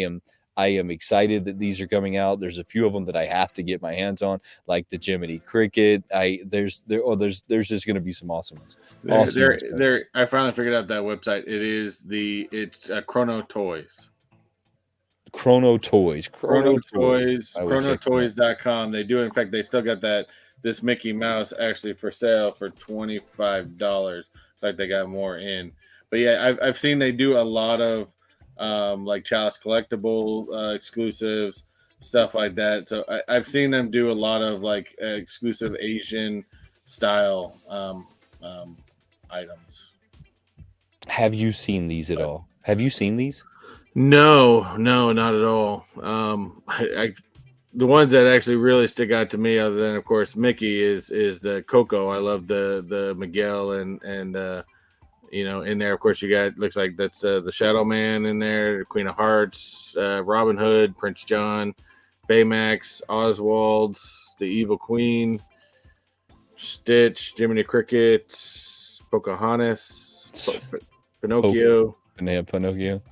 am excited that these are coming out. There's a few of them that I have to get my hands on, like the Jiminy Cricket. There's just going to be some awesome ones. I finally figured out that website. It's Chrono Toys. Chronotoys.com. They do, in fact, they still got this Mickey Mouse actually for sale for $25. It's like they got more in. But yeah, I've seen they do a lot of Chalice collectible exclusives, stuff like that. So I've seen them do a lot of exclusive Asian style items. Have you seen these at all? Have you seen these? No, not at all. The ones that actually really stick out to me, other than of course Mickey, is the Coco. I love the Miguel and in there, of course, you got, looks like that's the Shadow Man in there, Queen of Hearts, Robin Hood, Prince John, Baymax, Oswald, the Evil Queen, Stitch, Jiminy Cricket, Pocahontas, Pinocchio. And they have Pinocchio.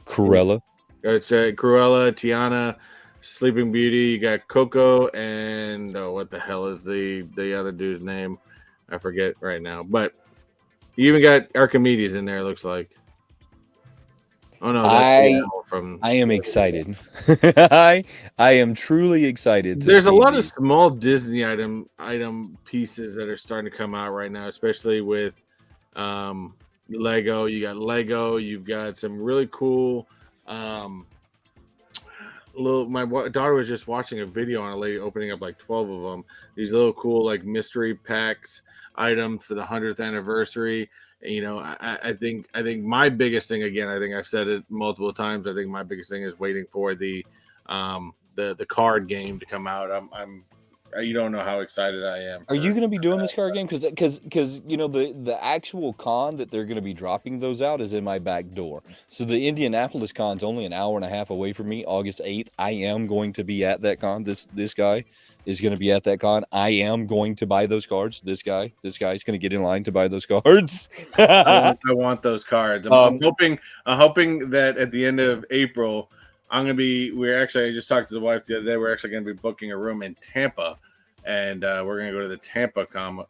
Cruella. It's Cruella, Tiana, Sleeping Beauty. You got Coco, and what the hell is the other dude's name? I forget right now, but you even got Archimedes in there, looks like. Oh no, that's the owl I am excited. I am truly excited to There's a see lot of these. small Disney item pieces that are starting to come out right now, especially with um, Lego. You got Lego. You've got some really cool. Um, daughter was just watching a video on a lady opening up like 12 of them. These little cool like mystery packs items for the 100th anniversary. You know, I think my biggest thing, again, I think I've said it multiple times. I think my biggest thing is waiting for the card game to come out. You don't know how excited I am. Are you going to be doing this card game? Because you know the actual con that they're going to be dropping those out is in my back door. So the Indianapolis con's only an hour and a half away from me. August 8th, I am going to be at that con. This guy is going to be at that con. I am going to buy those cards. This guy's going to get in line to buy those cards. I want those cards. I'm hoping that at the end of April, I just talked to the wife the other day. We're actually going to be booking a room in Tampa, and we're going to go to the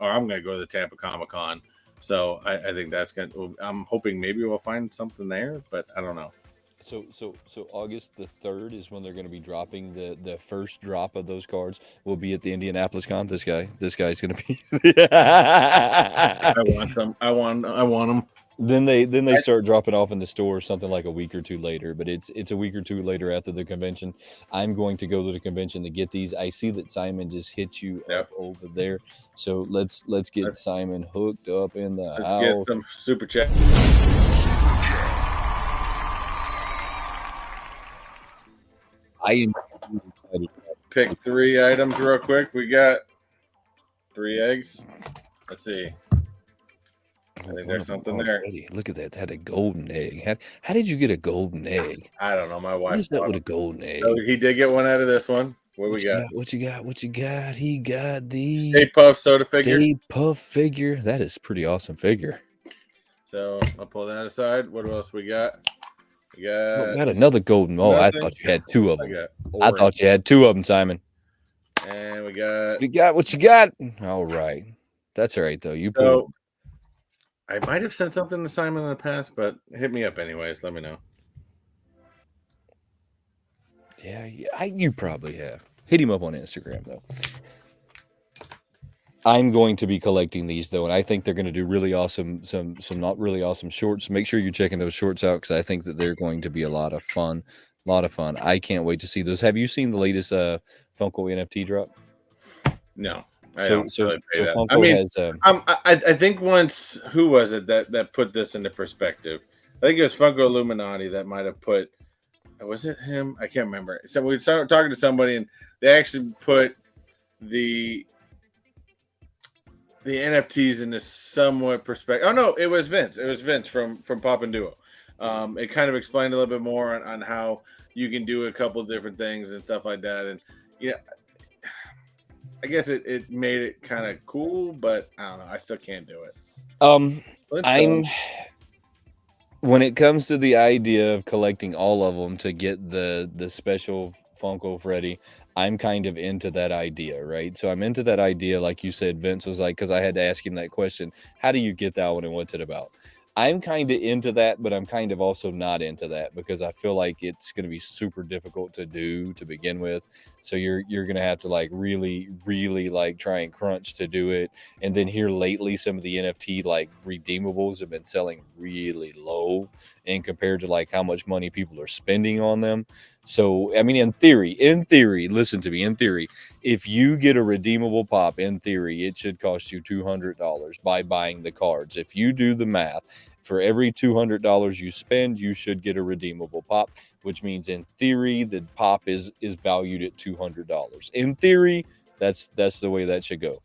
I'm going to go to the Tampa Comic Con. So I think I'm hoping maybe we'll find something there, but I don't know. So August the 3rd is when they're going to be dropping the first drop of those cards. Will be at the Indianapolis con. This guy's going to be. I want them. I want them. Then they start dropping off in the store something like a week or two later, but it's a week or two later after the convention. I'm going to go to the convention to get these. I see that Simon just hit you up over there, so let's get Simon hooked up in the house. Let's get some super chat. I am excited. Pick 3 items real quick. We got 3 eggs. Let's see. I think there's something there. Look at that. Had a golden egg. How did you get a golden egg? I don't know. My wife. What is that with a golden egg? So he did get one out of this one. What we got? What you got? He got the Stay Puft soda figure. Stay Puft figure. That is a pretty awesome figure. So I'll pull that aside. What else we got? We got another golden. Oh, I thought you had 2 of them. I thought you had 2 of them, Simon. And we got. You got what you got. All right. That's all right though. You pulled. I might have sent something to Simon in the past, but hit me up anyways. Let me know. Yeah, you probably have. Hit him up on Instagram though. I'm going to be collecting these though, and I think they're going to do really awesome, some not really awesome shorts. Make sure you're checking those shorts out because I think that they're going to be a lot of fun. I can't wait to see those. Have you seen the latest Funko NFT drop? No. Funko has. I think once, who was it that put this into perspective? I think it was Funko Illuminati that might have put. Was it him? I can't remember. So we started talking to somebody, and they actually put the NFTs into somewhat perspective. Oh no, it was Vince. It was Vince from Pop and Duo. It kind of explained a little bit more on how you can do a couple of different things and stuff like that, and I guess it made it kind of cool, but I don't know. I still can't do it. When it comes to the idea of collecting all of them to get the special Funko Freddy, I'm kind of into that idea, right? So I'm into that idea, like you said. Vince was like, because I had to ask him that question: how do you get that one, and what's it about? I'm kind of into that, but I'm kind of also not into that because I feel like it's going to be super difficult to do to begin with. So you're going to have to like really like try and crunch to do it. And then here lately, some of the NFT like redeemables have been selling really low and compared to like how much money people are spending on them. So, I mean, in theory, listen to me, in theory, if you get a redeemable pop, in theory, it should cost you $200 by buying the cards. If you do the math, for every $200 you spend, you should get a redeemable pop, which means in theory, the pop is valued at $200. In theory, that's the way that should go.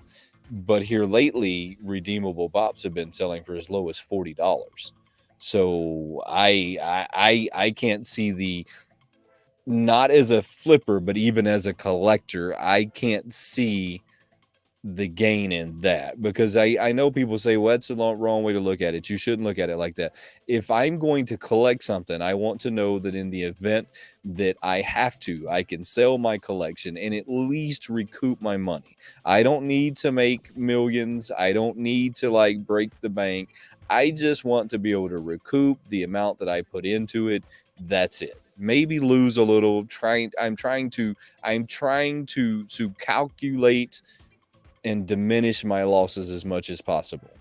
But here lately, redeemable pops have been selling for as low as $40. So I can't see the, not as a flipper, but even as a collector, I can't see the gain in that, because I know people say, well, that's the wrong way to look at it. You shouldn't look at it like that. If I'm going to collect something, I want to know that in the event that I have to, I can sell my collection and at least recoup my money. I don't need to make millions. I don't need to like break the bank. I just want to be able to recoup the amount that I put into it. That's it. Maybe lose a little. I'm trying to calculate and diminish my losses as much as possible.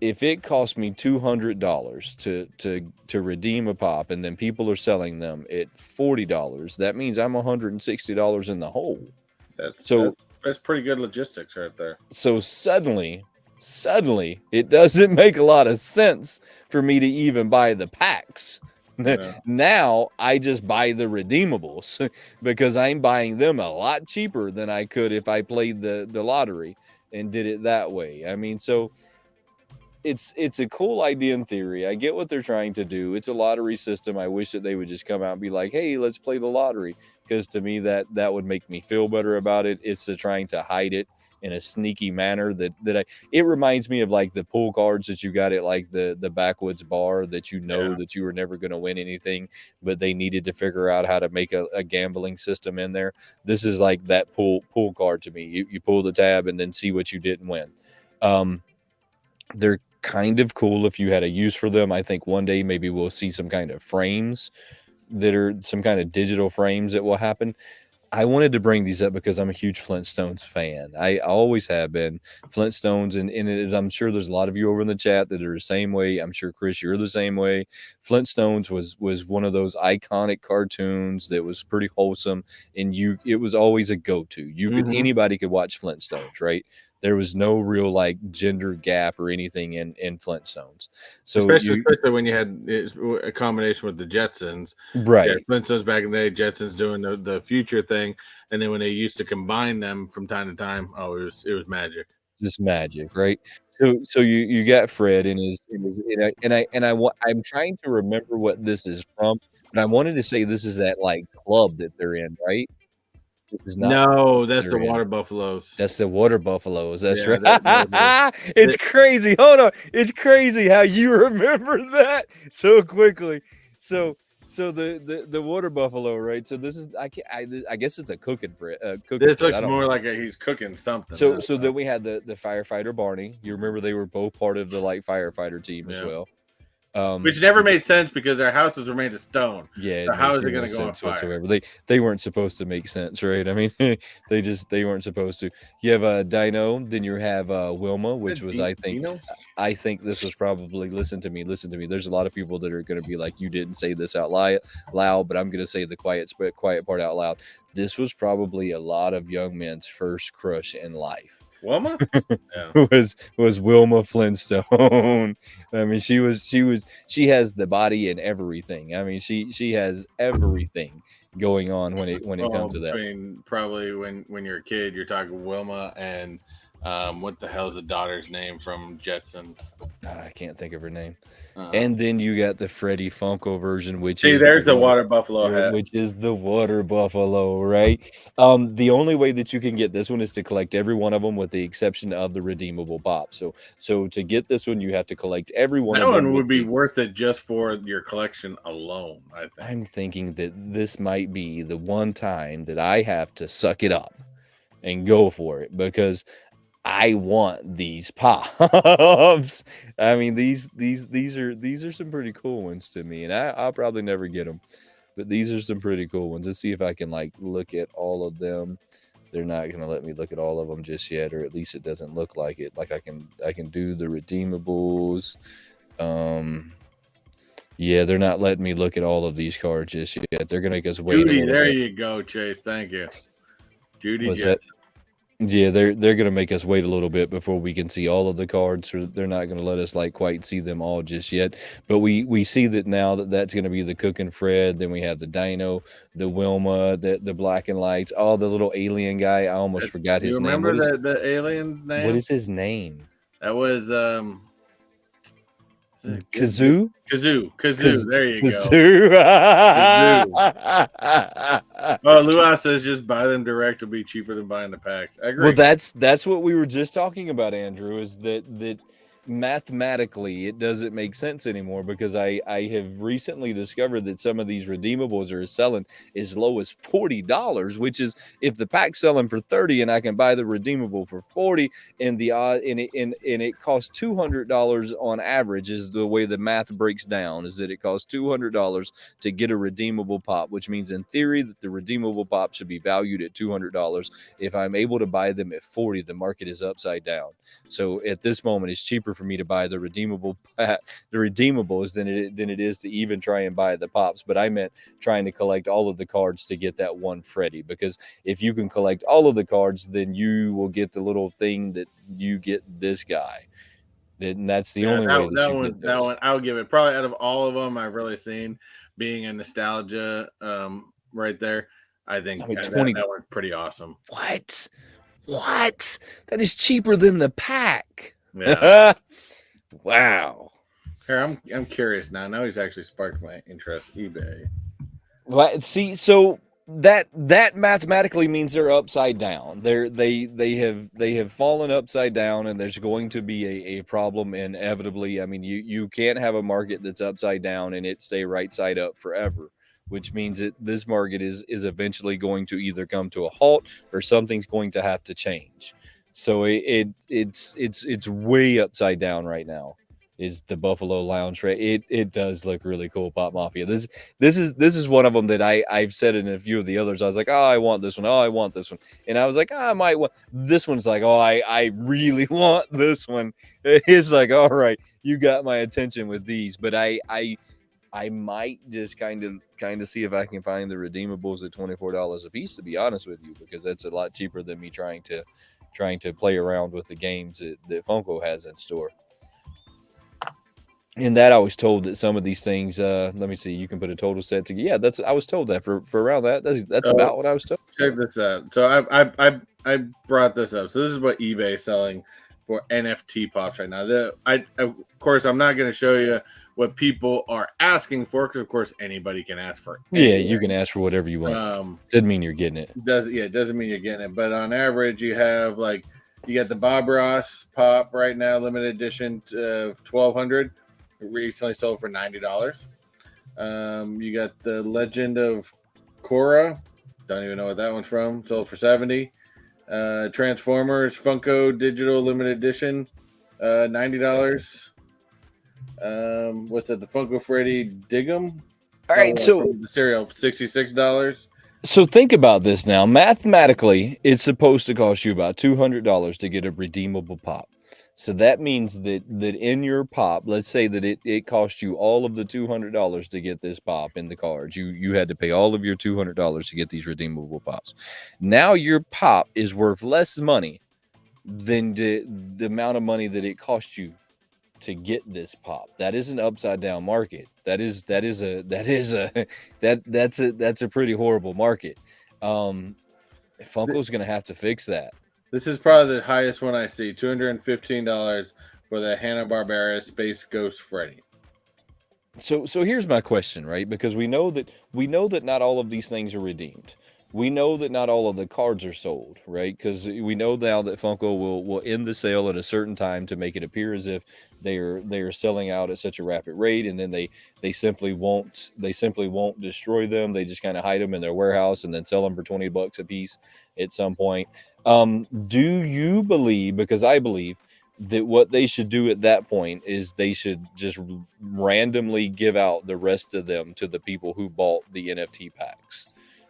If it costs me $200 to redeem a pop, and then people are selling them at $40, that means I'm $160 in the hole. That's pretty good logistics right there. So suddenly it doesn't make a lot of sense for me to even buy the packs. Yeah. Now I just buy the redeemables because I'm buying them a lot cheaper than I could if I played the lottery and did it that way. I mean, so it's a cool idea in theory. I get what they're trying to do. It's a lottery system. I wish that they would just come out and be like, hey, let's play the lottery, because to me that would make me feel better about it. It's trying to hide it in a sneaky manner it reminds me of like the pool cards that you got at like the backwoods bar that that you were never going to win anything, but they needed to figure out how to make a gambling system in there. This is like that pool card to me. You pull the tab and then see what you didn't win. They're kind of cool if you had a use for them. I think one day maybe we'll see some kind of frames that are some kind of digital frames that will happen. I wanted to bring these up because I'm a huge Flintstones fan. I always have been. Flintstones, and I'm sure there's a lot of you over in the chat that are the same way. I'm sure, Chris, you're the same way. Flintstones was one of those iconic cartoons that was pretty wholesome, and it was always a go-to. Anybody could watch Flintstones, right? There was no real like gender gap or anything in Flintstones. So especially when you had a combination with the Jetsons, right? Yeah, Flintstones back in the day, Jetsons doing the future thing, and then when they used to combine them from time to time, it was magic. Just magic, right? So you got Fred and I'm trying to remember what this is from, but I wanted to say this is that like club that they're in, right? No, that's the Water Buffaloes. That's the Water Buffaloes. That's right. It's crazy. Hold on. It's crazy how you remember that so quickly. So the Water Buffalo, right? So this is I guess it's a cooking for it. This looks more like he's cooking something. So then we had the firefighter Barney. You remember they were both part of the like firefighter team as well. Which never made sense because their houses were made of stone. Yeah. So how is it going to go on fire? Whatsoever. They weren't supposed to make sense, right? I mean, they weren't supposed to. You have Dino, then you have Wilma, which was I think this was probably listen to me. There's a lot of people that are going to be like, you didn't say this out loud, but I'm going to say the quiet part out loud. This was probably a lot of young men's first crush in life. Wilma was Wilma Flintstone. I mean, she has the body and everything. I mean, she has everything going on when it comes to that. I mean, probably when you're a kid, you're talking Wilma and what the hell's the daughter's name from Jetsons? I can't think of her name. And then you got the Freddie Funko version, which there's the Water Buffalo hat, which is the Water Buffalo, right? The only way that you can get this one is to collect every one of them, with the exception of the redeemable pop. So to get this one, you have to collect every one. That one would be worth it just for your collection alone. I think. I'm thinking that this might be the one time that I have to suck it up and go for it, because I want these pops. I mean, these are some pretty cool ones to me, and I'll probably never get them, but these are some pretty cool ones. Let's see if I can like look at all of them. They're not gonna let me look at all of them just yet, or at least it doesn't look like it. Like I can do the redeemables. Yeah, they're not letting me look at all of these cards just yet. They're gonna make us wait. Judy, there you go, Chase. Thank you, Judy. Was that? Yeah, they're gonna make us wait a little bit before we can see all of the cards. Or they're not gonna let us like quite see them all just yet. But we see that now that's gonna be the Cook and Fred. Then we have the Dino, the Wilma, the Black and Lights, all the little alien guy. I almost forgot his name. You remember the alien name? What is his name? That was Kazoo. There you Kazoo. go. Oh, Luau says just buy them direct to be cheaper than buying the packs. I agree. Well, that's what we were just talking about, Andrew. Is that mathematically it doesn't make sense anymore, because I have recently discovered that some of these redeemables are selling as low as $40, which is, if the pack's selling for 30 and I can buy the redeemable for 40, and it costs $200 on average, is the way the math breaks down, is that it costs $200 to get a redeemable pop, which means in theory that the redeemable pop should be valued at $200. If I'm able to buy them at 40, the market is upside down. So at this moment, it's cheaper for me to buy the redeemables than it is to even try and buy the pops. But I meant trying to collect all of the cards to get that one Freddy, because if you can collect all of the cards, then you will get the little thing that you get this guy. And that's the only way that you get That those. one, I'll give it probably out of all of them I've really seen, being a nostalgia right there. I I think mean, that 20. one's pretty awesome. What? What? That is cheaper than the pack. Yeah. Wow. Here, I'm curious now. Now he's actually sparked my interest. eBay. Well, see, so that mathematically means they're upside down. They have fallen upside down, and there's going to be a problem inevitably. I mean, you can't have a market that's upside down and it stay right side up forever, which means that this market is eventually going to either come to a halt or something's going to have to change. So it's way upside down right now. Is the Buffalo Lounge, right? It does look really cool, Pop Mafia. This is one of them that I've said in a few of the others. I was like, oh, I want this one. Oh, I want this one. And I was like, oh, I might want this one's like, oh, I really want this one. It's like, all right, you got my attention with these. But I might just kind of see if I can find the redeemables at $24 a piece, to be honest with you, because that's a lot cheaper than me trying to play around with the games that Funko has in store. And that I was told that some of these things, let me see, you can put a total set together. Yeah, I was told that for around that. That's So about what I was told. check this out. So I brought this up. So this is what eBay is selling for NFT pops right now. Of course, I'm not going to show you what people are asking for, because of course anybody can ask for anything. Yeah, you can ask for whatever you want. Doesn't mean you're getting it. It doesn't mean you're getting it. But on average, you have you got the Bob Ross pop right now, limited edition of 1,200. Recently sold for $90. You got the Legend of Korra. Don't even know what that one's from. Sold for $70. Transformers Funko Digital Limited Edition, $90. What's that? The Funko Freddy Dig'em. All right, so from the cereal, $66. So think about this now. Mathematically, it's supposed to cost you about $200 to get a redeemable pop. So that means that in your pop, let's say that it cost you all of the $200 to get this pop in the cards. You had to pay all of your $200 to get these redeemable pops. Now your pop is worth less money than the amount of money that it cost you to get this pop. That is an upside down market. That's a pretty horrible market. Funko's gonna have to fix that. This is probably the highest one I see. $215 for the Hanna-Barbera Space Ghost Freddy. So here's my question, right? Because we know that not all of these things are redeemed. We know that not all of the cards are sold, right? Because we know now that Funko will end the sale at a certain time to make it appear as if they are selling out at such a rapid rate, and then they simply won't destroy them. They just kind of hide them in their warehouse and then sell them for $20 a piece at some point. Do you believe? Because I believe that what they should do at that point is they should just randomly give out the rest of them to the people who bought the NFT packs.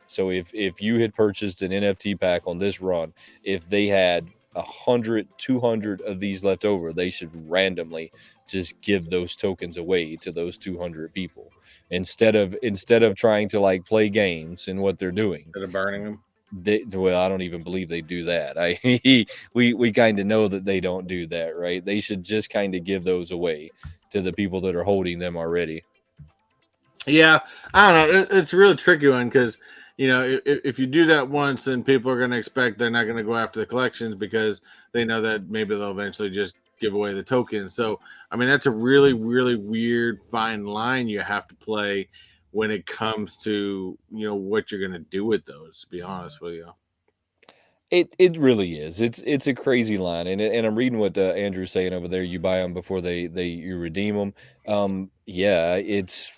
So if you had purchased an NFT pack on this run, if they had 100, 200 of these left over, they should randomly just give those tokens away to those 200 people instead of trying to play games and what they're doing. Instead of burning them. Well, I don't even believe they do that. We kind of know that they don't do that, right? They should just kind of give those away to the people that are holding them already. Yeah, I don't know. It's a real tricky one, because if you do that once, then people are going to expect they're not going to go after the collections, because they know that maybe they'll eventually just give away the tokens. So, I mean, that's a really, really weird fine line you have to play when it comes to what you're going to do with those, to be honest with you. It really is. It's a crazy line, and I'm reading what Andrew's saying over there. You buy them before you redeem them. Yeah, it's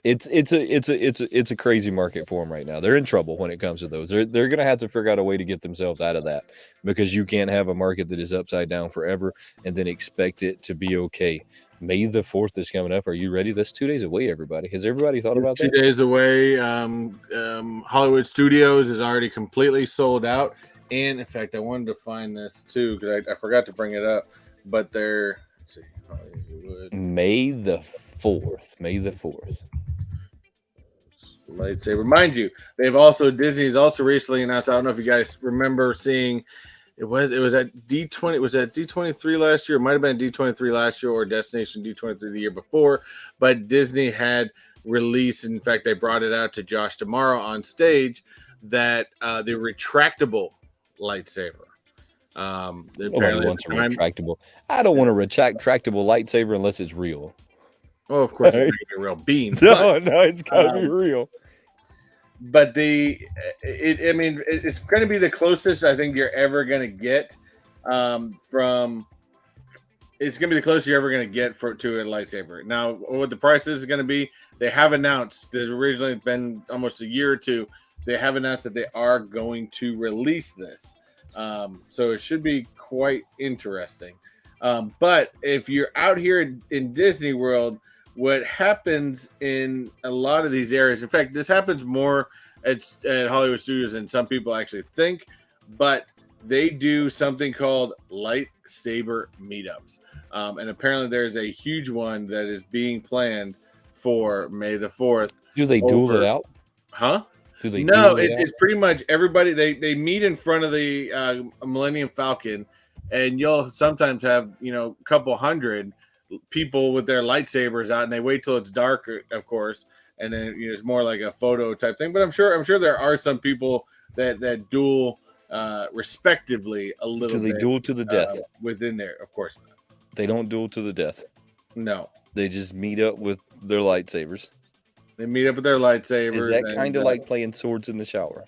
a crazy market for them right now. They're in trouble when it comes to those. They're gonna have to figure out a way to get themselves out of that, because you can't have a market that is upside down forever and then expect it to be okay. May the 4th is coming up. Are you ready? That's 2 days away, everybody. Has everybody thought It's about 2 that? days away. Hollywood Studios is already completely sold out. And in fact, I wanted to find this too because I forgot to bring it up. But let's see, Hollywood May the 4th. May the 4th. lightsaber. Mind you, Disney's also recently announced. I don't know if you guys remember seeing. It was at D20. It was at D23 last year. It might have been D23 last year or Destination D23 the year before. But Disney had released. In fact, they brought it out to Josh tomorrow on stage that the retractable lightsaber. Nobody wants a retractable. I don't want a retractable lightsaber unless it's real. Oh, of course, it's not gonna be a real beam. No, it's gotta be real. But it's going to be the closest I think you're ever going to get from. It's going to be the closest you're ever going to get to a lightsaber. Now, what the price is going to be, they have announced. There's originally been almost a year or two. They have announced that they are going to release this, so it should be quite interesting. But if you're out here in Disney World, what happens in a lot of these areas, in fact, this happens more at Hollywood Studios than some people actually think, but they do something called lightsaber meetups. And apparently there's a huge one that is being planned for May the 4th. Do they duel it out? Huh? Do they No, it's pretty much everybody. They meet in front of the Millennium Falcon, and you'll sometimes have, a couple hundred people with their lightsabers out, and they wait till it's dark, of course, and then it's more like a photo type thing. But I'm sure there are some people that duel respectively a little bit. Do they duel to the death within there? Of course not. They don't duel to the death. No, they just meet up with their lightsabers. They meet up with their lightsabers. Is that kind of like playing swords in the shower?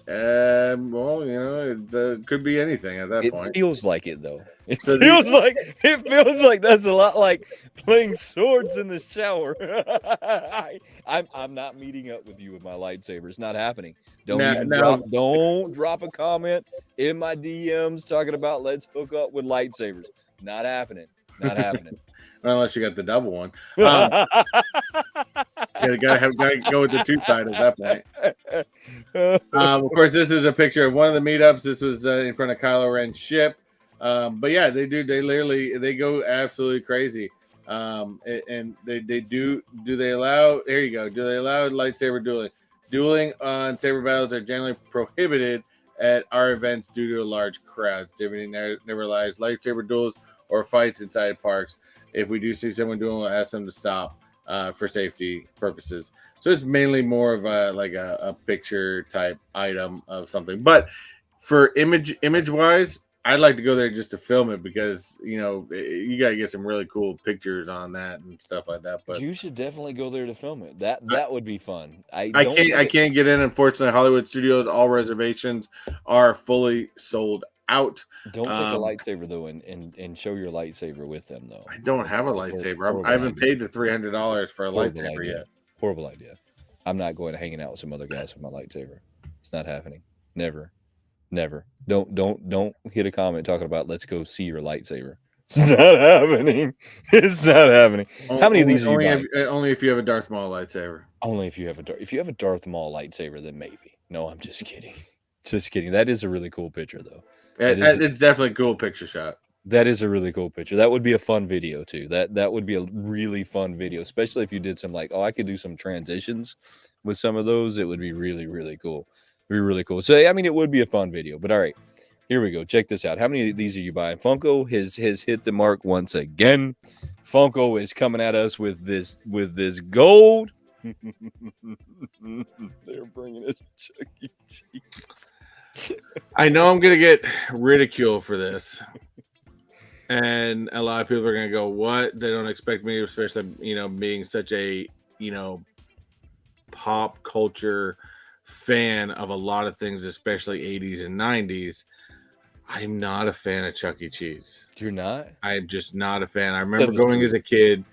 Well, it could be anything at that point. It feels like it, though. It feels like that's a lot like playing swords in the shower. I'm not meeting up with you with my lightsaber. It's not happening. Don't drop a comment in my DMs talking about let's hook up with lightsabers. Not happening. Not happening. Unless you got the double one. Gotta go with the two-sided at that point. Of course, this is a picture of one of the meetups. This was in front of Kylo Ren's ship. But yeah, they go absolutely crazy. And they do they allow, there you go. Do they allow lightsaber dueling? Dueling on saber battles are generally prohibited at our events due to large crowds. Disney never allows lightsaber duels or fights inside parks. If we do see someone doing, we'll ask them to stop for safety purposes. So it's mainly more of a picture type item of something. But for image wise, I'd like to go there just to film it because you got to get some really cool pictures on that and stuff like that. But you should definitely go there to film it. That would be fun. I can't get in. Unfortunately, Hollywood Studios, all reservations are fully sold out. Don't take a lightsaber though, and show your lightsaber with them though. I don't have a lightsaber. I haven't paid the $300 for a lightsaber yet. Horrible idea. I'm not going to hanging out with some other guys with my lightsaber. It's not happening. Never. Don't hit a comment talking about let's go see your lightsaber. It's not happening. It's not happening. How many of these are you buying? Only if you have a Darth Maul lightsaber. Only if you have a Darth Maul lightsaber, then maybe. No, I'm just kidding. Just kidding. That is a really cool picture though. It's definitely a cool picture shot. That is a really cool picture. That would be a fun video too. That would be a really fun video, especially if you did some I could do some transitions with some of those. It would be really, really cool. It'd be really cool. So I mean, it would be a fun video. But all right, here we go. Check this out. How many of these are you buying? Funko has hit the mark once again. Funko is coming at us with this gold. They're bringing us Chuck E. Cheese. I know I'm gonna get ridiculed for this, and a lot of people are gonna go, "What? They don't expect me," especially being such a pop culture fan of a lot of things, especially 80s and 90s. I'm not a fan of Chuck E. Cheese. You're not? I'm just not a fan. I remember Tell the going truth. as a kid.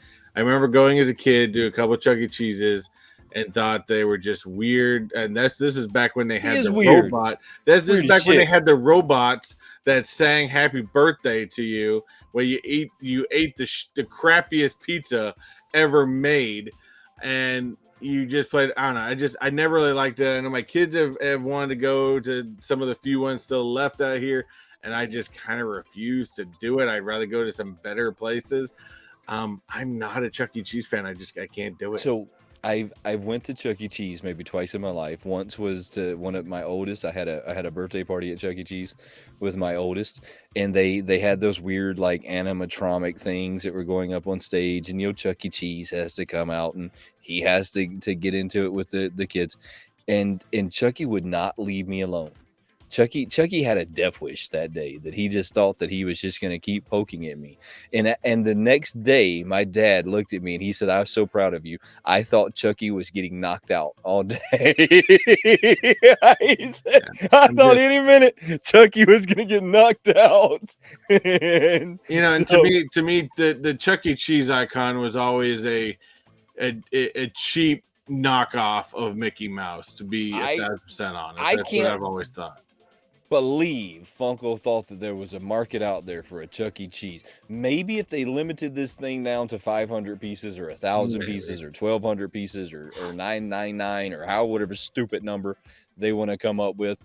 To a couple Chuck E. Cheeses and thought they were just weird. And this is back when they He had is the weird. robot. This Weird is as back when they shit. had the robots that sang "Happy Birthday" to you, where you ate the crappiest pizza ever made, and you just played. I don't know. I never really liked it. I know my kids have wanted to go to some of the few ones still left out here, and I just kind of refuse to do it. I'd rather go to some better places. I'm not a Chuck E. Cheese fan. I can't do it. So I've went to Chuck E. Cheese maybe twice in my life. Once was to one of my oldest. I had a birthday party at Chuck E. Cheese with my oldest, and they had those weird like animatronic things that were going up on stage, and Chuck E. Cheese has to come out and he has to get into it with the kids, and Chucky would not leave me alone. Chucky had a death wish that day that he just thought that he was just going to keep poking at me. And the next day, my dad looked at me and he said, "I was so proud of you. I thought Chucky was getting knocked out all day." He said, "I thought any minute Chucky was going to get knocked out." And and so, to me, the Chuck E. Cheese icon was always a cheap knockoff of Mickey Mouse. To be 1,000% honest, I that's what can't I've always thought. believe Funko thought that there was a market out there for a Chuck E. Cheese. Maybe if they limited this thing down to 500 pieces or 1,000 pieces or 1,200 pieces or 999 or whatever stupid number they want to come up with,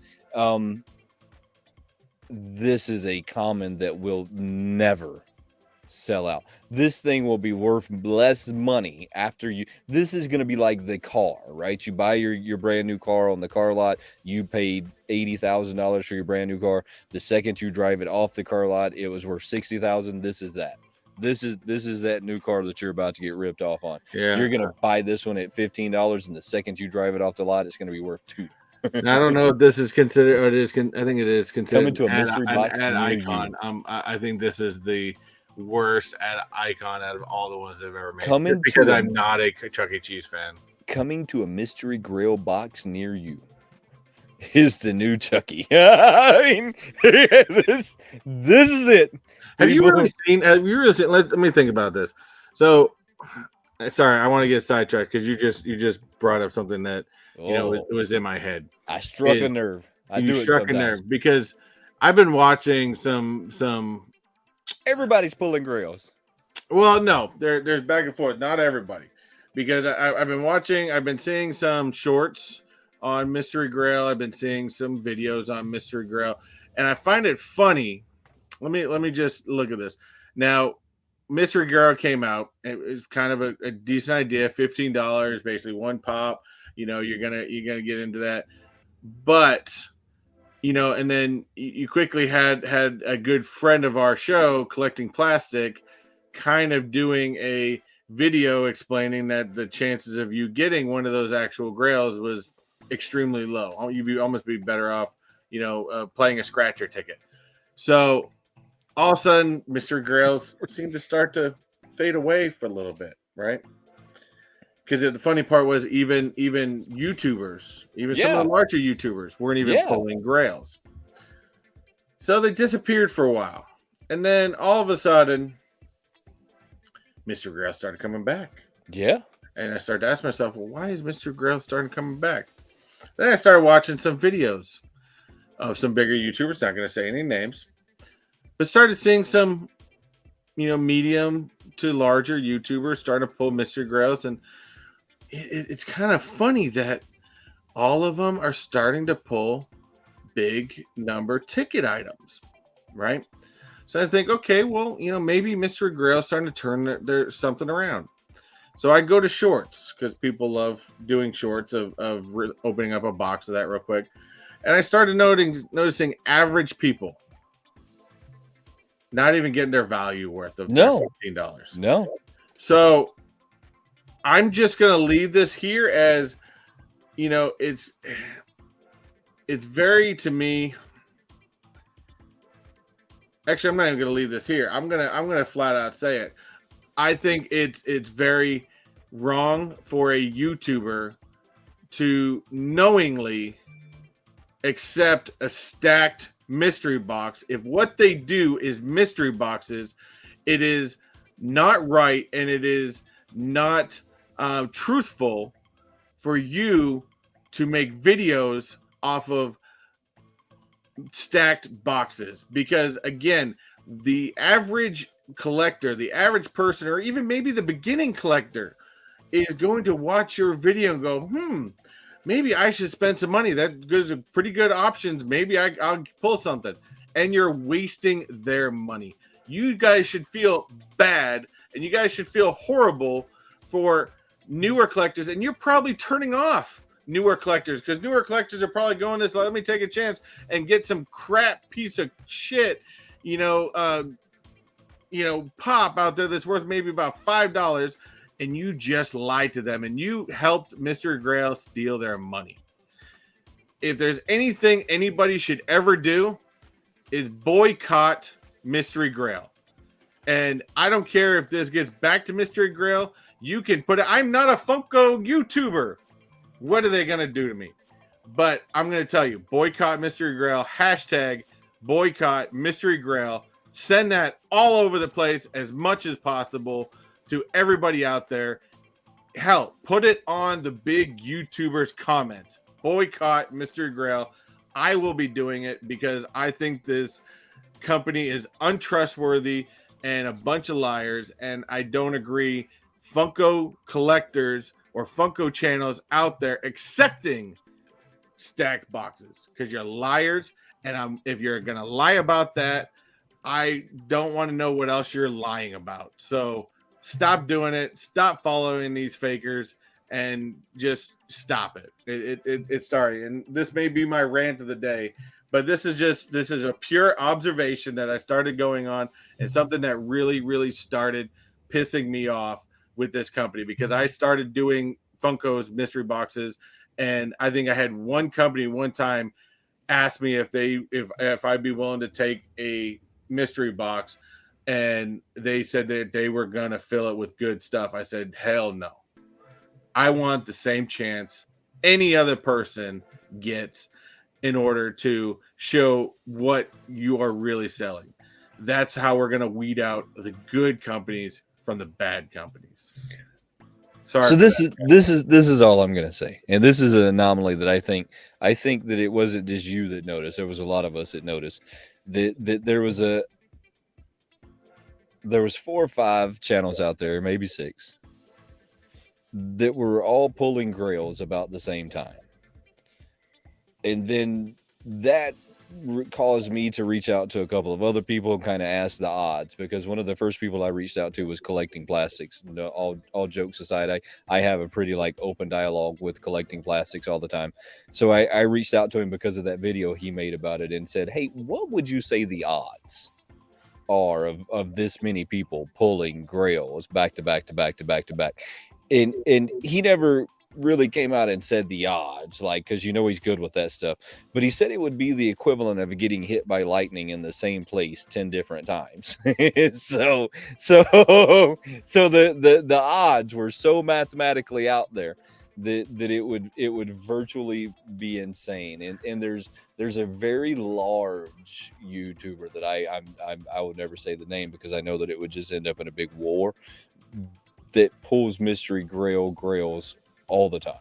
this is a common that will never sell out. This thing will be worth less money after you. This is going to be like the car, right? You buy your brand new car on the car lot. You paid $80,000 for your brand new car. The second you drive it off the car lot, it was worth $60,000. This is that. This is that new car that you're about to get ripped off on. Yeah, you're going to buy this one at $15, and the second you drive it off the lot, it's going to be worth $2. And I don't know if this is considered, or it is. I think it is considered Coming to a mystery box ad near icon. you. I think this is the worst ad icon out of all the ones they've ever made. Coming because to I'm not a Chuck E. Cheese fan. Coming to a mystery grail box near you is the new Chucky. I mean, this is it. Have you really seen? Let me think about this. So, sorry, I want to get sidetracked because you just brought up something that it was in my head. I struck a nerve. You struck a nerve because I've been watching some. Everybody's pulling grails. Well, no, there's back and forth. Not everybody, because I've been seeing some shorts on Mystery Grail. I've been seeing some videos on Mystery Grail, and I find it funny. Let me just look at this. Now, Mystery Grail came out. It was kind of a decent idea. $15, basically one pop. You're gonna get into that, but and then you quickly had a good friend of our show, Collecting Plastic, kind of doing a video explaining that the chances of you getting one of those actual grails was extremely low. You'd almost be better off, playing a scratcher ticket. So all of a sudden, Mr. Grails seemed to start to fade away for a little bit, right? Because the funny part was even YouTubers, some of the larger YouTubers weren't even pulling grails. So they disappeared for a while. And then all of a sudden, Mr. Grail started coming back. Yeah. And I started to ask myself, well, why is Mr. Grail starting coming back? Then I started watching some videos of some bigger YouTubers, not going to say any names, but started seeing some, medium to larger YouTubers starting to pull Mr. Grails. And it's kind of funny that all of them are starting to pull big number ticket items, right? So I think, okay, well, maybe Mr. Grail starting to turn their something around. So I go to shorts because people love doing shorts of opening up a box of that real quick, and I started noticing average people not even getting their value worth of $15. No. So I'm just gonna leave this here as it's very, to me. Actually, I'm not even gonna leave this here. I'm gonna flat out say it. I think it's very wrong for a YouTuber to knowingly accept a stacked mystery box, if what they do is mystery boxes, it is not right and it is not truthful for you to make videos off of stacked boxes, because again, the average collector, the average person, or even maybe the beginning collector is going to watch your video and go, maybe I should spend some money. That gives pretty good options. Maybe I'll pull something. And you're wasting their money. You guys should feel bad and you guys should feel horrible for newer collectors. And you're probably turning off newer collectors, because newer collectors are probably going this, let me take a chance and get some crap piece of shit, pop out there that's worth maybe about $5, and you just lied to them and you helped Mystery Grail steal their money. If there's anything anybody should ever do, is boycott Mystery Grail. And I don't care if this gets back to Mystery Grail. You can put it, I'm not a Funko YouTuber. What are they going to do to me? But I'm going to tell you, boycott Mystery Grail, hashtag boycott Mystery Grail. Send that all over the place as much as possible to everybody out there. Hell, put it on the big YouTubers' comments. Boycott Mystery Grail. I will be doing it because I think this company is untrustworthy and a bunch of liars, and I don't agree Funko collectors or Funko channels out there accepting stacked boxes, because you're liars. And if you're gonna lie about that, I don't want to know what else you're lying about. So stop doing it. Stop following these fakers and just stop it. It's sorry. And this may be my rant of the day, but this is a pure observation that I started going on, and something that really, really started pissing me off with this company, because I started doing Funko's mystery boxes, and I think I had one company one time ask me if I'd be willing to take a mystery box, and they said that they were gonna fill it with good stuff. I said, hell no. I want the same chance any other person gets in order to show what you are really selling. That's how we're gonna weed out the good companies from the bad companies. Sorry. So this is all I'm gonna say, and this is an anomaly that I think that it wasn't just you that noticed. There was a lot of us that noticed that there was 4 or 5 channels out there, maybe 6, that were all pulling grails about the same time, and then that caused me to reach out to a couple of other people and kind of ask the odds, because one of the first people I reached out to was collecting plastics. All jokes aside, I have a pretty open dialogue with collecting plastics all the time. So I reached out to him because of that video he made about it and said, hey, what would you say the odds are of this many people pulling grails back to back to back to back to back? And he never really came out and said the odds, because he's good with that stuff, but he said it would be the equivalent of getting hit by lightning in the same place 10 different times. so the odds were so mathematically out there that it would virtually be insane. And there's a very large YouTuber that I would never say the name, because I know that it would just end up in a big war, that pulls mystery grails all the time.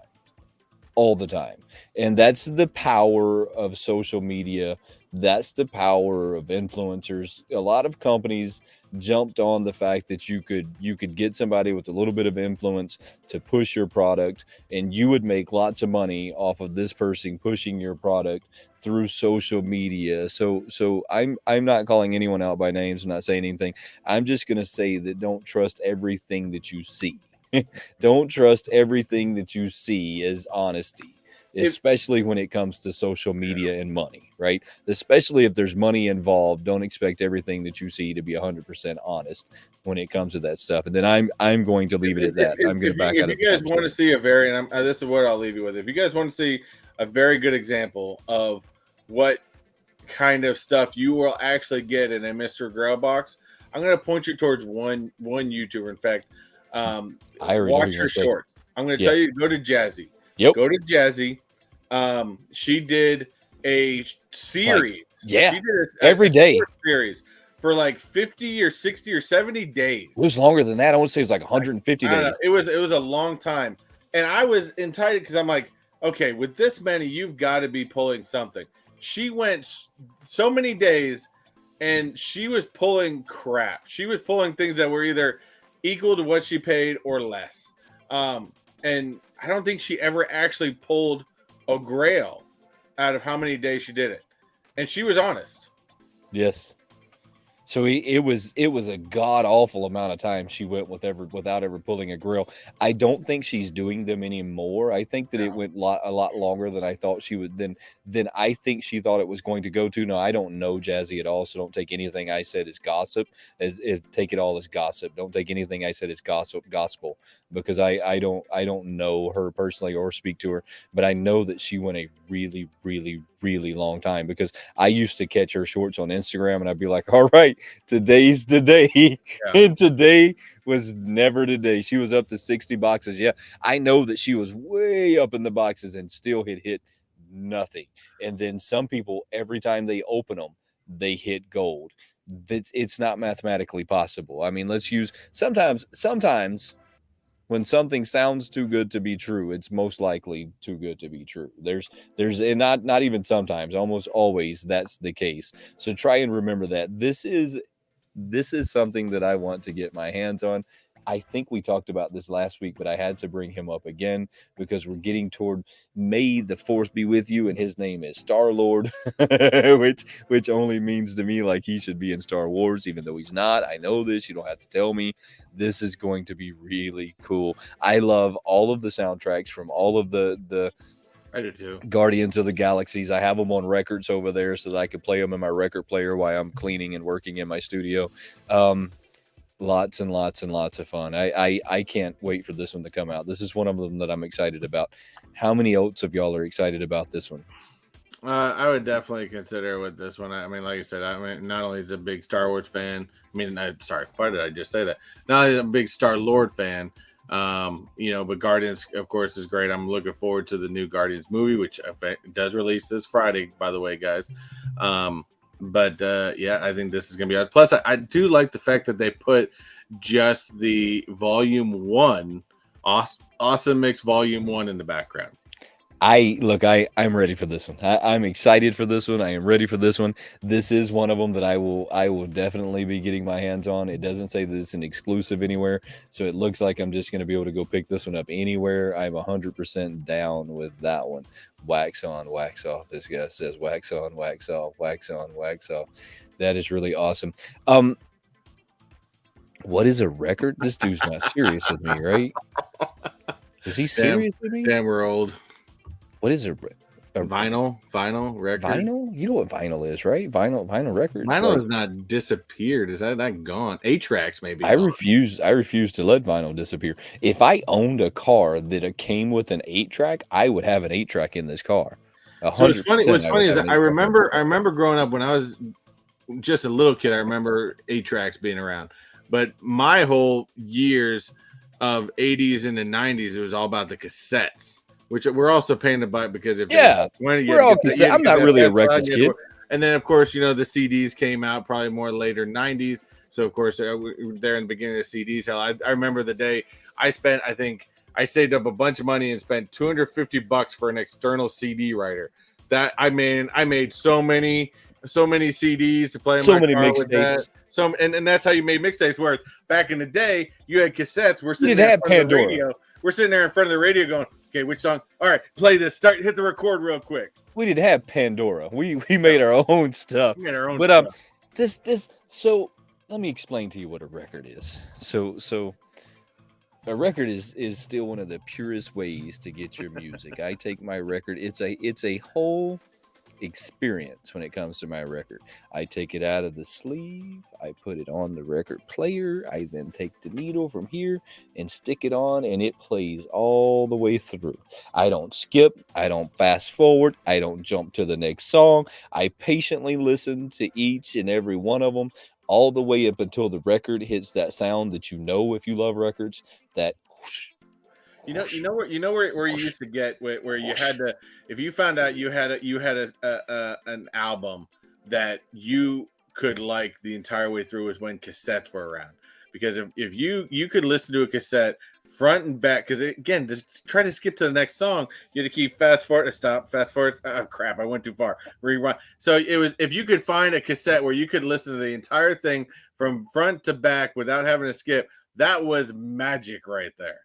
And that's the power of social media. That's the power of influencers. A lot of companies jumped on the fact that you could get somebody with a little bit of influence to push your product, and you would make lots of money off of this person pushing your product through social media. So I'm not calling anyone out by names. I'm not saying anything. I'm just going to say that don't trust everything that you see. Don't trust everything that you see as honesty, especially when it comes to social media and money, right? Especially if there's money involved. Don't expect everything that you see to be 100% honest when it comes to that stuff. And then I'm going to leave it at that. I'm going to back out. If you guys want to see a very, and this is what I'll leave you with. If you guys want to see a very good example of what kind of stuff you will actually get in a Mr. Grail box, I'm going to point you towards one YouTuber. In fact, watch her shorts. I'm going to tell you, go to Jazzy. Yep. Go to Jazzy. She did a series Yeah, She did every a day. sports series for like 50 or 60 or 70 days. It was longer than that. I want to say it was like 150 I don't know. days. It was a long time, and I was entitled because I'm like, okay, with this many, you've got to be pulling something. She went so many days, and she was pulling crap. She was pulling things that were either equal to what she paid or less. And I don't think she ever actually pulled a grail out of how many days she did it, and she was honest. Yes. So it was a god awful amount of time she went without ever pulling a grill. I don't think she's doing them anymore. I think that it No. went a lot longer than I thought she would. Than I think she thought it was going to go to. No, I don't know Jazzy at all, so don't take anything I said as gossip. As take it all as gossip. Don't take anything I said as gospel, because I don't know her personally or speak to her, but I know that she went a really really really long time, because I used to catch her shorts on Instagram and I'd be like, all right, today's the day. Yeah. And today was never today. She was up to 60 boxes. Yeah, I know that she was way up in the boxes and still had hit nothing. And then some people, every time they open them, they hit gold. It's not mathematically possible. I mean, let's use sometimes when something sounds too good to be true, it's most likely too good to be true. There's and not even sometimes, almost always that's the case. So try and remember that. This is something that I want to get my hands on. I think we talked about this last week, but I had to bring him up again because we're getting toward May the 4th be with you, and his name is Star Lord, which only means to me like he should be in Star Wars, even though he's not. I know this. You don't have to tell me. This is going to be really cool. I love all of the soundtracks from all of the I do too. Guardians of the Galaxies. I have them on records over there so that I can play them in my record player while I'm cleaning and working in my studio. Lots and lots and lots of fun. I can't wait for this one to come out. This is one of them that I'm excited about. How many oats of y'all are excited about this one? I would definitely consider with this one. I mean, like I said, I mean, not only is a big Star Wars fan. I mean, sorry, why did I just say that? Not only is a big Star Lord fan, but Guardians, of course, is great. I'm looking forward to the new Guardians movie, which does release this Friday, by the way, guys. Yeah, I think this is gonna be out. Plus, I do like the fact that they put just the Volume 1, Awesome Mix Volume 1 in the background. I'm ready for this one. I'm excited for this one. I am ready for this one. This is one of them that I will definitely be getting my hands on. It doesn't say that it's an exclusive anywhere, so it looks like I'm just going to be able to go pick this one up anywhere. I'm 100% down with that one. Wax on, wax off. This guy says wax on, wax off, wax on, wax off. That is really awesome. What is a record? This dude's not serious with me, right? Is he serious with me? Damn, we're old. What is a vinyl record? Vinyl? You know what vinyl is, right? Vinyl records. Vinyl has not disappeared. Is that gone? 8-tracks maybe. I refuse to let vinyl disappear. If I owned a car that came with an 8-track, I would have an 8-track in this car. So it's funny. What's funny is I remember growing up when I was just a little kid. I remember 8-tracks being around, but my whole years of 80s and the 90s, it was all about the cassettes, which we're also paying to buy because if we're all cassette. I'm not really a records kid. And then of course the CDs came out probably more later 90s. So of course there in the beginning of the CDs. Hell, I remember the day I spent. I think I saved up a bunch of money and spent $250 for an external CD writer. That I made so many CDs to play in my car with that. And that's how you made mixtapes. Whereas back in the day, you had cassettes. We're sitting there in front of the radio. We're sitting there in front of the radio going, okay, which song? All right, play this. Hit the record real quick. We didn't have Pandora. We made our own stuff. We made our own stuff. So let me explain to you what a record is. So a record is still one of the purest ways to get your music. I take my record. It's a whole experience when it comes to my record. I take it out of the sleeve, I put it on the record player, I then take the needle from here and stick it on, and it plays all the way through. I don't skip, I don't fast forward, I don't jump to the next song. I patiently listen to each and every one of them all the way up until the record hits that sound that if you love records, that whoosh. You know where you used to get where you had to, if you found out you had an album that you could like the entire way through was when cassettes were around. Because if you could listen to a cassette front and back, because again, just try to skip to the next song, you had to keep fast forward, stop, fast forward. Oh crap, I went too far. Rewind. So it was, if you could find a cassette where you could listen to the entire thing from front to back without having to skip, that was magic right there.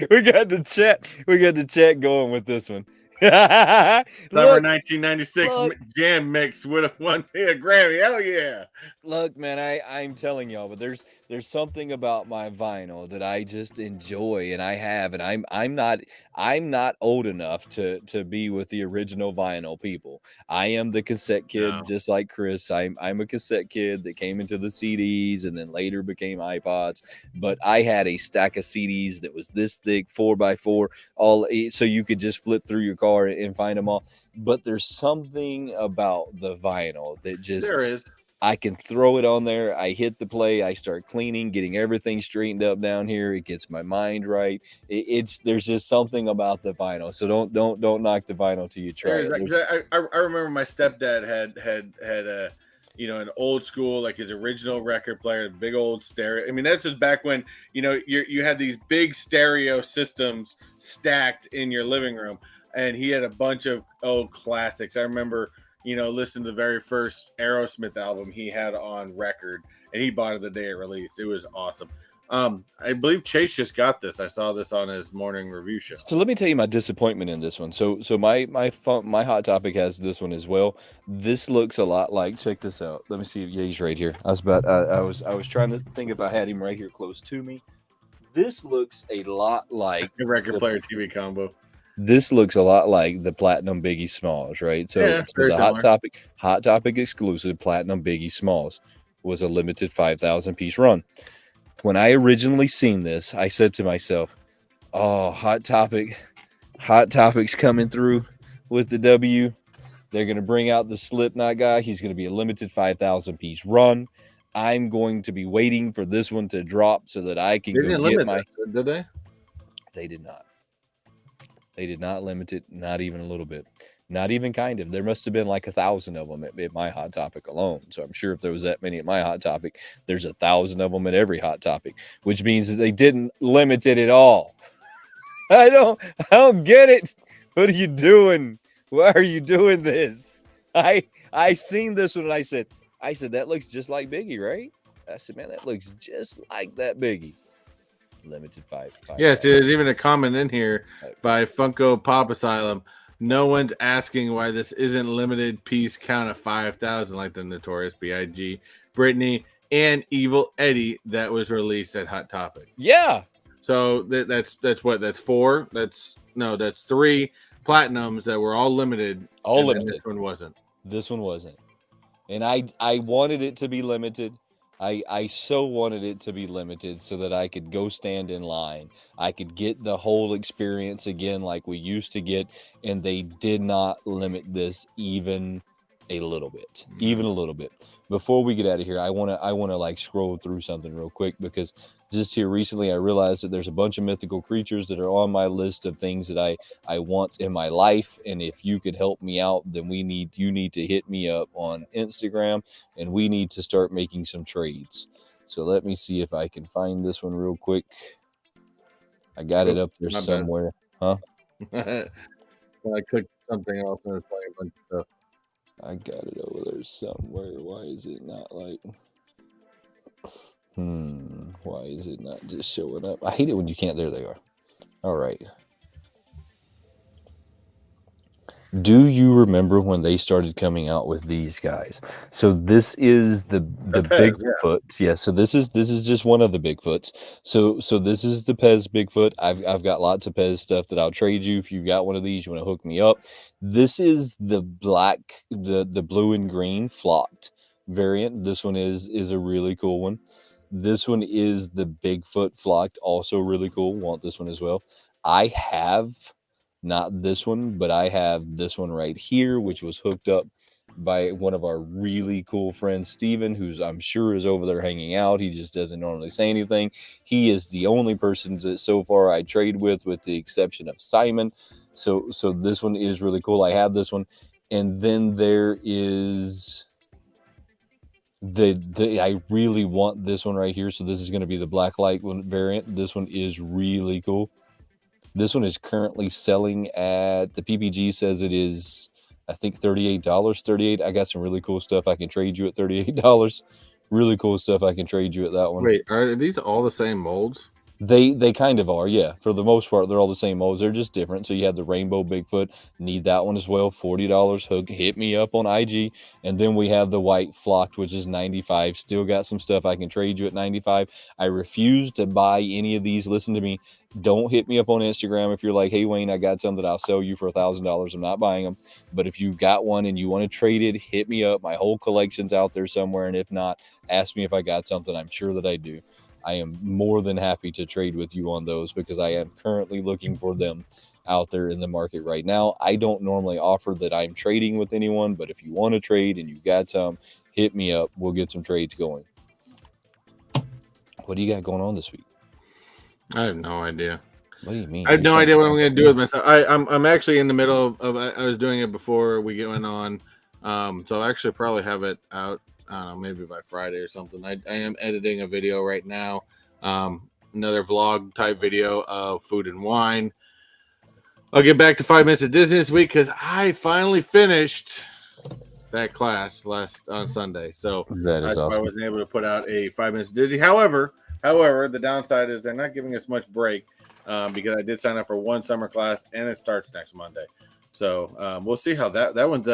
We got the chat going with this one. Summer 1996 look. jam mix would have won me a Grammy. Hell yeah. Look, man, I'm telling y'all, but there's something about my vinyl that I just enjoy, and I have, and I'm not old enough to be with the original vinyl people. I am the cassette kid, No. just like Chris. I'm a cassette kid that came into the CDs and then later became iPods. But I had a stack of CDs that was this thick, 4x4, all so you could just flip through your car and find them all. But there's something about the vinyl that just There is. I can throw it on there. I hit the play. I start cleaning, getting everything straightened up down here. It gets my mind right. There's just something about the vinyl. So don't knock the vinyl till you try it. I remember my stepdad had a, you know, an old school, like his original record player, big old stereo. I mean, that's just back when, you know, you had these big stereo systems stacked in your living room, and he had a bunch of old classics. I remember, you know, listen to the very first Aerosmith album he had on record, and he bought it the day it released. It was awesome. I believe Chase just got this. I saw this on his morning review show. So let me tell you my disappointment in this one. So my Hot Topic has this one as well. This looks a lot like, check this out. Let me see if he's right here. I was trying to think if I had him right here close to me. This looks a lot like the record player TV combo. This looks a lot like the Platinum Biggie Smalls, right? So, Yeah, so the Hot Topic exclusive Platinum Biggie Smalls was a limited 5,000 piece run. When I originally seen this, I said to myself, "Oh, Hot Topic's coming through with the W. They're gonna bring out the Slipknot guy. He's gonna be a limited 5,000 piece run. I'm going to be waiting for this one to drop so that I can go get my." Did they? They did not. They did not limit it, not even a little bit. Not even kind of. There must have been like 1,000 of them at my Hot Topic alone. So I'm sure if there was that many at my Hot Topic, there's 1,000 of them at every Hot Topic, which means that they didn't limit it at all. I don't get it. What are you doing? Why are you doing this? I seen this one and I said that looks just like Biggie, right? I said, man, that looks just like that Biggie. Limited 5. Yes, there's even a comment in here by Funko Pop Asylum. No one's asking why this isn't limited piece count of 5,000 like the Notorious B.I.G., Britney, and Evil Eddie that was released at Hot Topic. Yeah. So that's what? That's 4. That's 3 platinums that were all limited. All limited. This one wasn't. This one wasn't. And I wanted it to be limited. I so wanted it to be limited so that I could go stand in line. I could get the whole experience again like we used to get, and they did not limit this even a little bit. Even a little bit. Before we get out of here, I want to like scroll through something real quick, because just here recently I realized that there's a bunch of mythical creatures that are on my list of things that I want in my life, and if you could help me out, then you need to hit me up on Instagram, and we need to start making some trades. So let me see if I can find this one real quick. I got it up there somewhere. Huh? I clicked something else and it's playing a bunch of stuff. I got it over there somewhere. Why is it not like... Why is it not just showing up? I hate it when you can't. There they are. All right. Do you remember when they started coming out with these guys? So this is the Bigfoots. Yeah. So this is just one of the Bigfoots. So this is the Pez Bigfoot. I've got lots of Pez stuff that I'll trade you if you got one of these. You want to hook me up? This is the black, the blue and green flocked variant. This one is a really cool one. This one is the Bigfoot flocked, also really cool. Want this one as well. I have not this one, but I have this one right here, which was hooked up by one of our really cool friends, Steven, who's I'm sure is over there hanging out. He just doesn't normally say anything. He is the only person that so far I trade with the exception of Simon. So this one is really cool. I have this one. And then there is I really want this one right here. So this is going to be the black light one variant. This one is really cool. This one is currently selling at, the PPG says it is, I think $38, $38. I got some really cool stuff I can trade you at $38. Really cool stuff I can trade you at that one. Wait, are these all the same molds? They kind of are, yeah. For the most part, they're all the same molds. They're just different. So you have the Rainbow Bigfoot. Need that one as well. $40. Hook, hit me up on IG. And then we have the White Flocked, which is $95. Still got some stuff I can trade you at $95. I refuse to buy any of these. Listen to me. Don't hit me up on Instagram if you're like, hey, Wayne, I got something I'll sell you for $1,000. I'm not buying them. But if you got one and you want to trade it, hit me up. My whole collection's out there somewhere. And if not, ask me if I got something. I'm sure that I do. I am more than happy to trade with you on those because I am currently looking for them out there in the market right now. I don't normally offer that I'm trading with anyone, but if you want to trade and you got some, hit me up. We'll get some trades going. What do you got going on this week? I have no idea. What do you mean? I have no idea what I'm going to do with myself. I'm actually in the middle of I was doing it before we went on. So I actually probably have it out. I don't know, maybe by Friday or something. I am editing a video right now. Another vlog type video of food and wine. I'll get back to 5 minutes of Disney this week because I finally finished that class on Sunday. So that is awesome. I wasn't able to put out a 5 minutes of Disney. However, the downside is they're not giving us much break because I did sign up for one summer class and it starts next Monday. So we'll see how that one's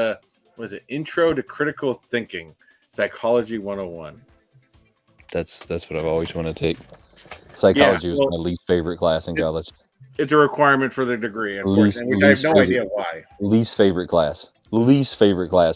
was it Intro to Critical Thinking. Psychology 101. That's what I've always wanted to take. Psychology was my least favorite class in college. It's a requirement for the degree, unfortunately, which I have no idea why. Least favorite class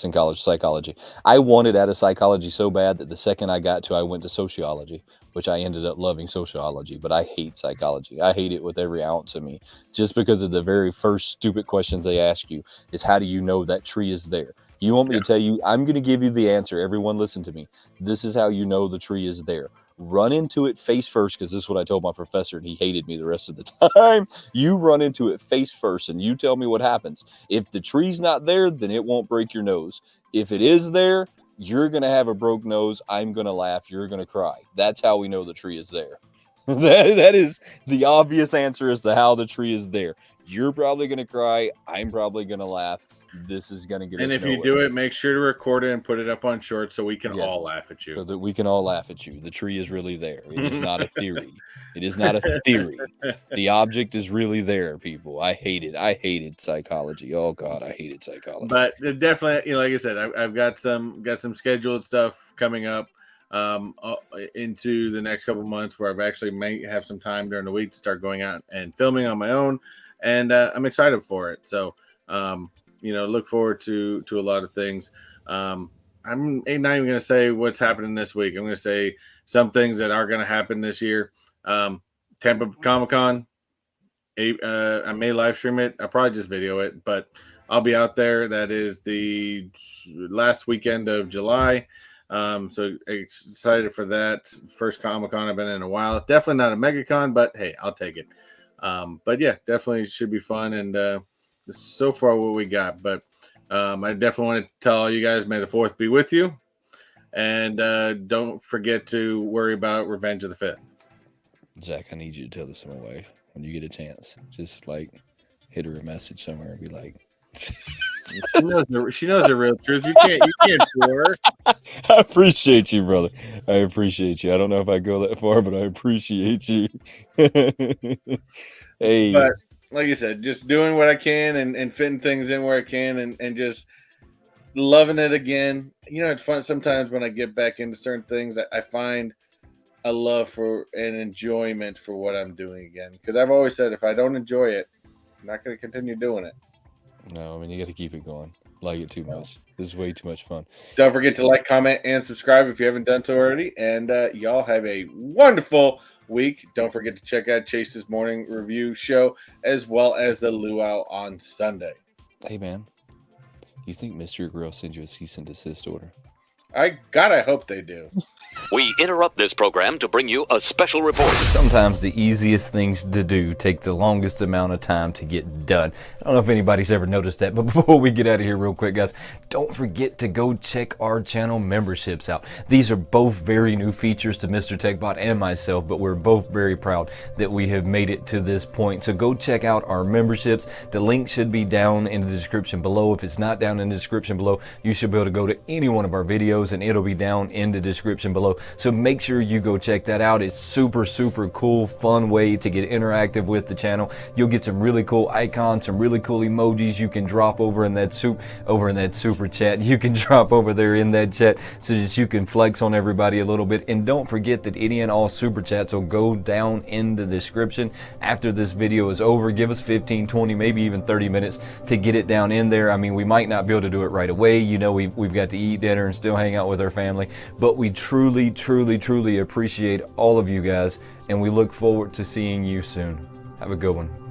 in college, psychology. I wanted out of psychology so bad that the second I got to, I went to sociology, which I ended up loving sociology, but I hate psychology. I hate it with every ounce of me, just because of the very first stupid questions they ask you is, how do you know that tree is there? You want me to tell you? I'm going to give you the answer. Everyone listen to me. This is how you know the tree is there. Run into it face first, because this is what I told my professor, and he hated me the rest of the time. You run into it face first, and you tell me what happens. If the tree's not there, then it won't break your nose. If it is there, you're going to have a broke nose. I'm going to laugh. You're going to cry. That's how we know the tree is there. That is the obvious answer as to how the tree is there. You're probably going to cry. I'm probably going to laugh. This is going to get us nowhere. And if you do it, make sure to record it and put it up on shorts so we can all laugh at you. So that we can all laugh at you. The tree is really there. It is not a theory. It is not a theory. The object is really there, people. I hate it. I hated psychology. Oh, God, I hated psychology. But definitely, like I said, I've got some scheduled stuff coming up into the next couple months where I've actually may have some time during the week to start going out and filming on my own. And I'm excited for it. So, look forward to a lot of things. I'm not even going to say what's happening this week. I'm going to say some things that are going to happen this year. Tampa Comic-Con, I may live stream it. I'll probably just video it, but I'll be out there. That is the last weekend of July. So excited for that. First Comic-Con I've been in a while. Definitely not a MegaCon, but hey, I'll take it. But yeah, definitely should be fun. And so far what we got, but I definitely want to tell all you guys, may the 4th be with you, and don't forget to worry about Revenge of the 5th. Zach, I need you to tell this to my wife when you get a chance. Just like hit her a message somewhere and be like, she knows the real truth. You can't fool her. I appreciate you, brother. I appreciate you. I don't know if I go that far, but I appreciate you. Hey, but like you said, just doing what I can and fitting things in where I can and just loving it again. It's fun sometimes when I get back into certain things. I find a love for and enjoyment for what I'm doing again. Because I've always said, if I don't enjoy it, I'm not going to continue doing it. No, I mean, you got to keep it going. Like it too much. This is way too much fun. Don't forget to like, comment, and subscribe if you haven't done so already. And y'all have a wonderful week. Don't forget to check out Chase's morning review show as well as the luau on Sunday. Hey, man. You think Mr. Grill sends you a cease and desist order? I hope they do. We interrupt this program to bring you a special report. Sometimes the easiest things to do take the longest amount of time to get done. I don't know if anybody's ever noticed that, but before we get out of here real quick, guys, don't forget to go check our channel memberships out. These are both very new features to Mr. Techbot and myself, but we're both very proud that we have made it to this point. So go check out our memberships. The link should be down in the description below. If it's not down in the description below, you should be able to go to any one of our videos and it'll be down in the description below. So make sure you go check that out. It's super cool, fun way to get interactive with the channel. You'll get some really cool icons, some really cool emojis you can drop over in that super chat. You can drop over there in that chat so that you can flex on everybody a little bit. And don't forget that any and all super chats will go down in the description after this video is over. Give us 15, 20, maybe even 30 minutes to get it down in there. I mean, we might not be able to do it right away. You know, we've got to eat dinner and still hang out with our family, but we truly appreciate all of you guys, and we look forward to seeing you soon. Have a good one.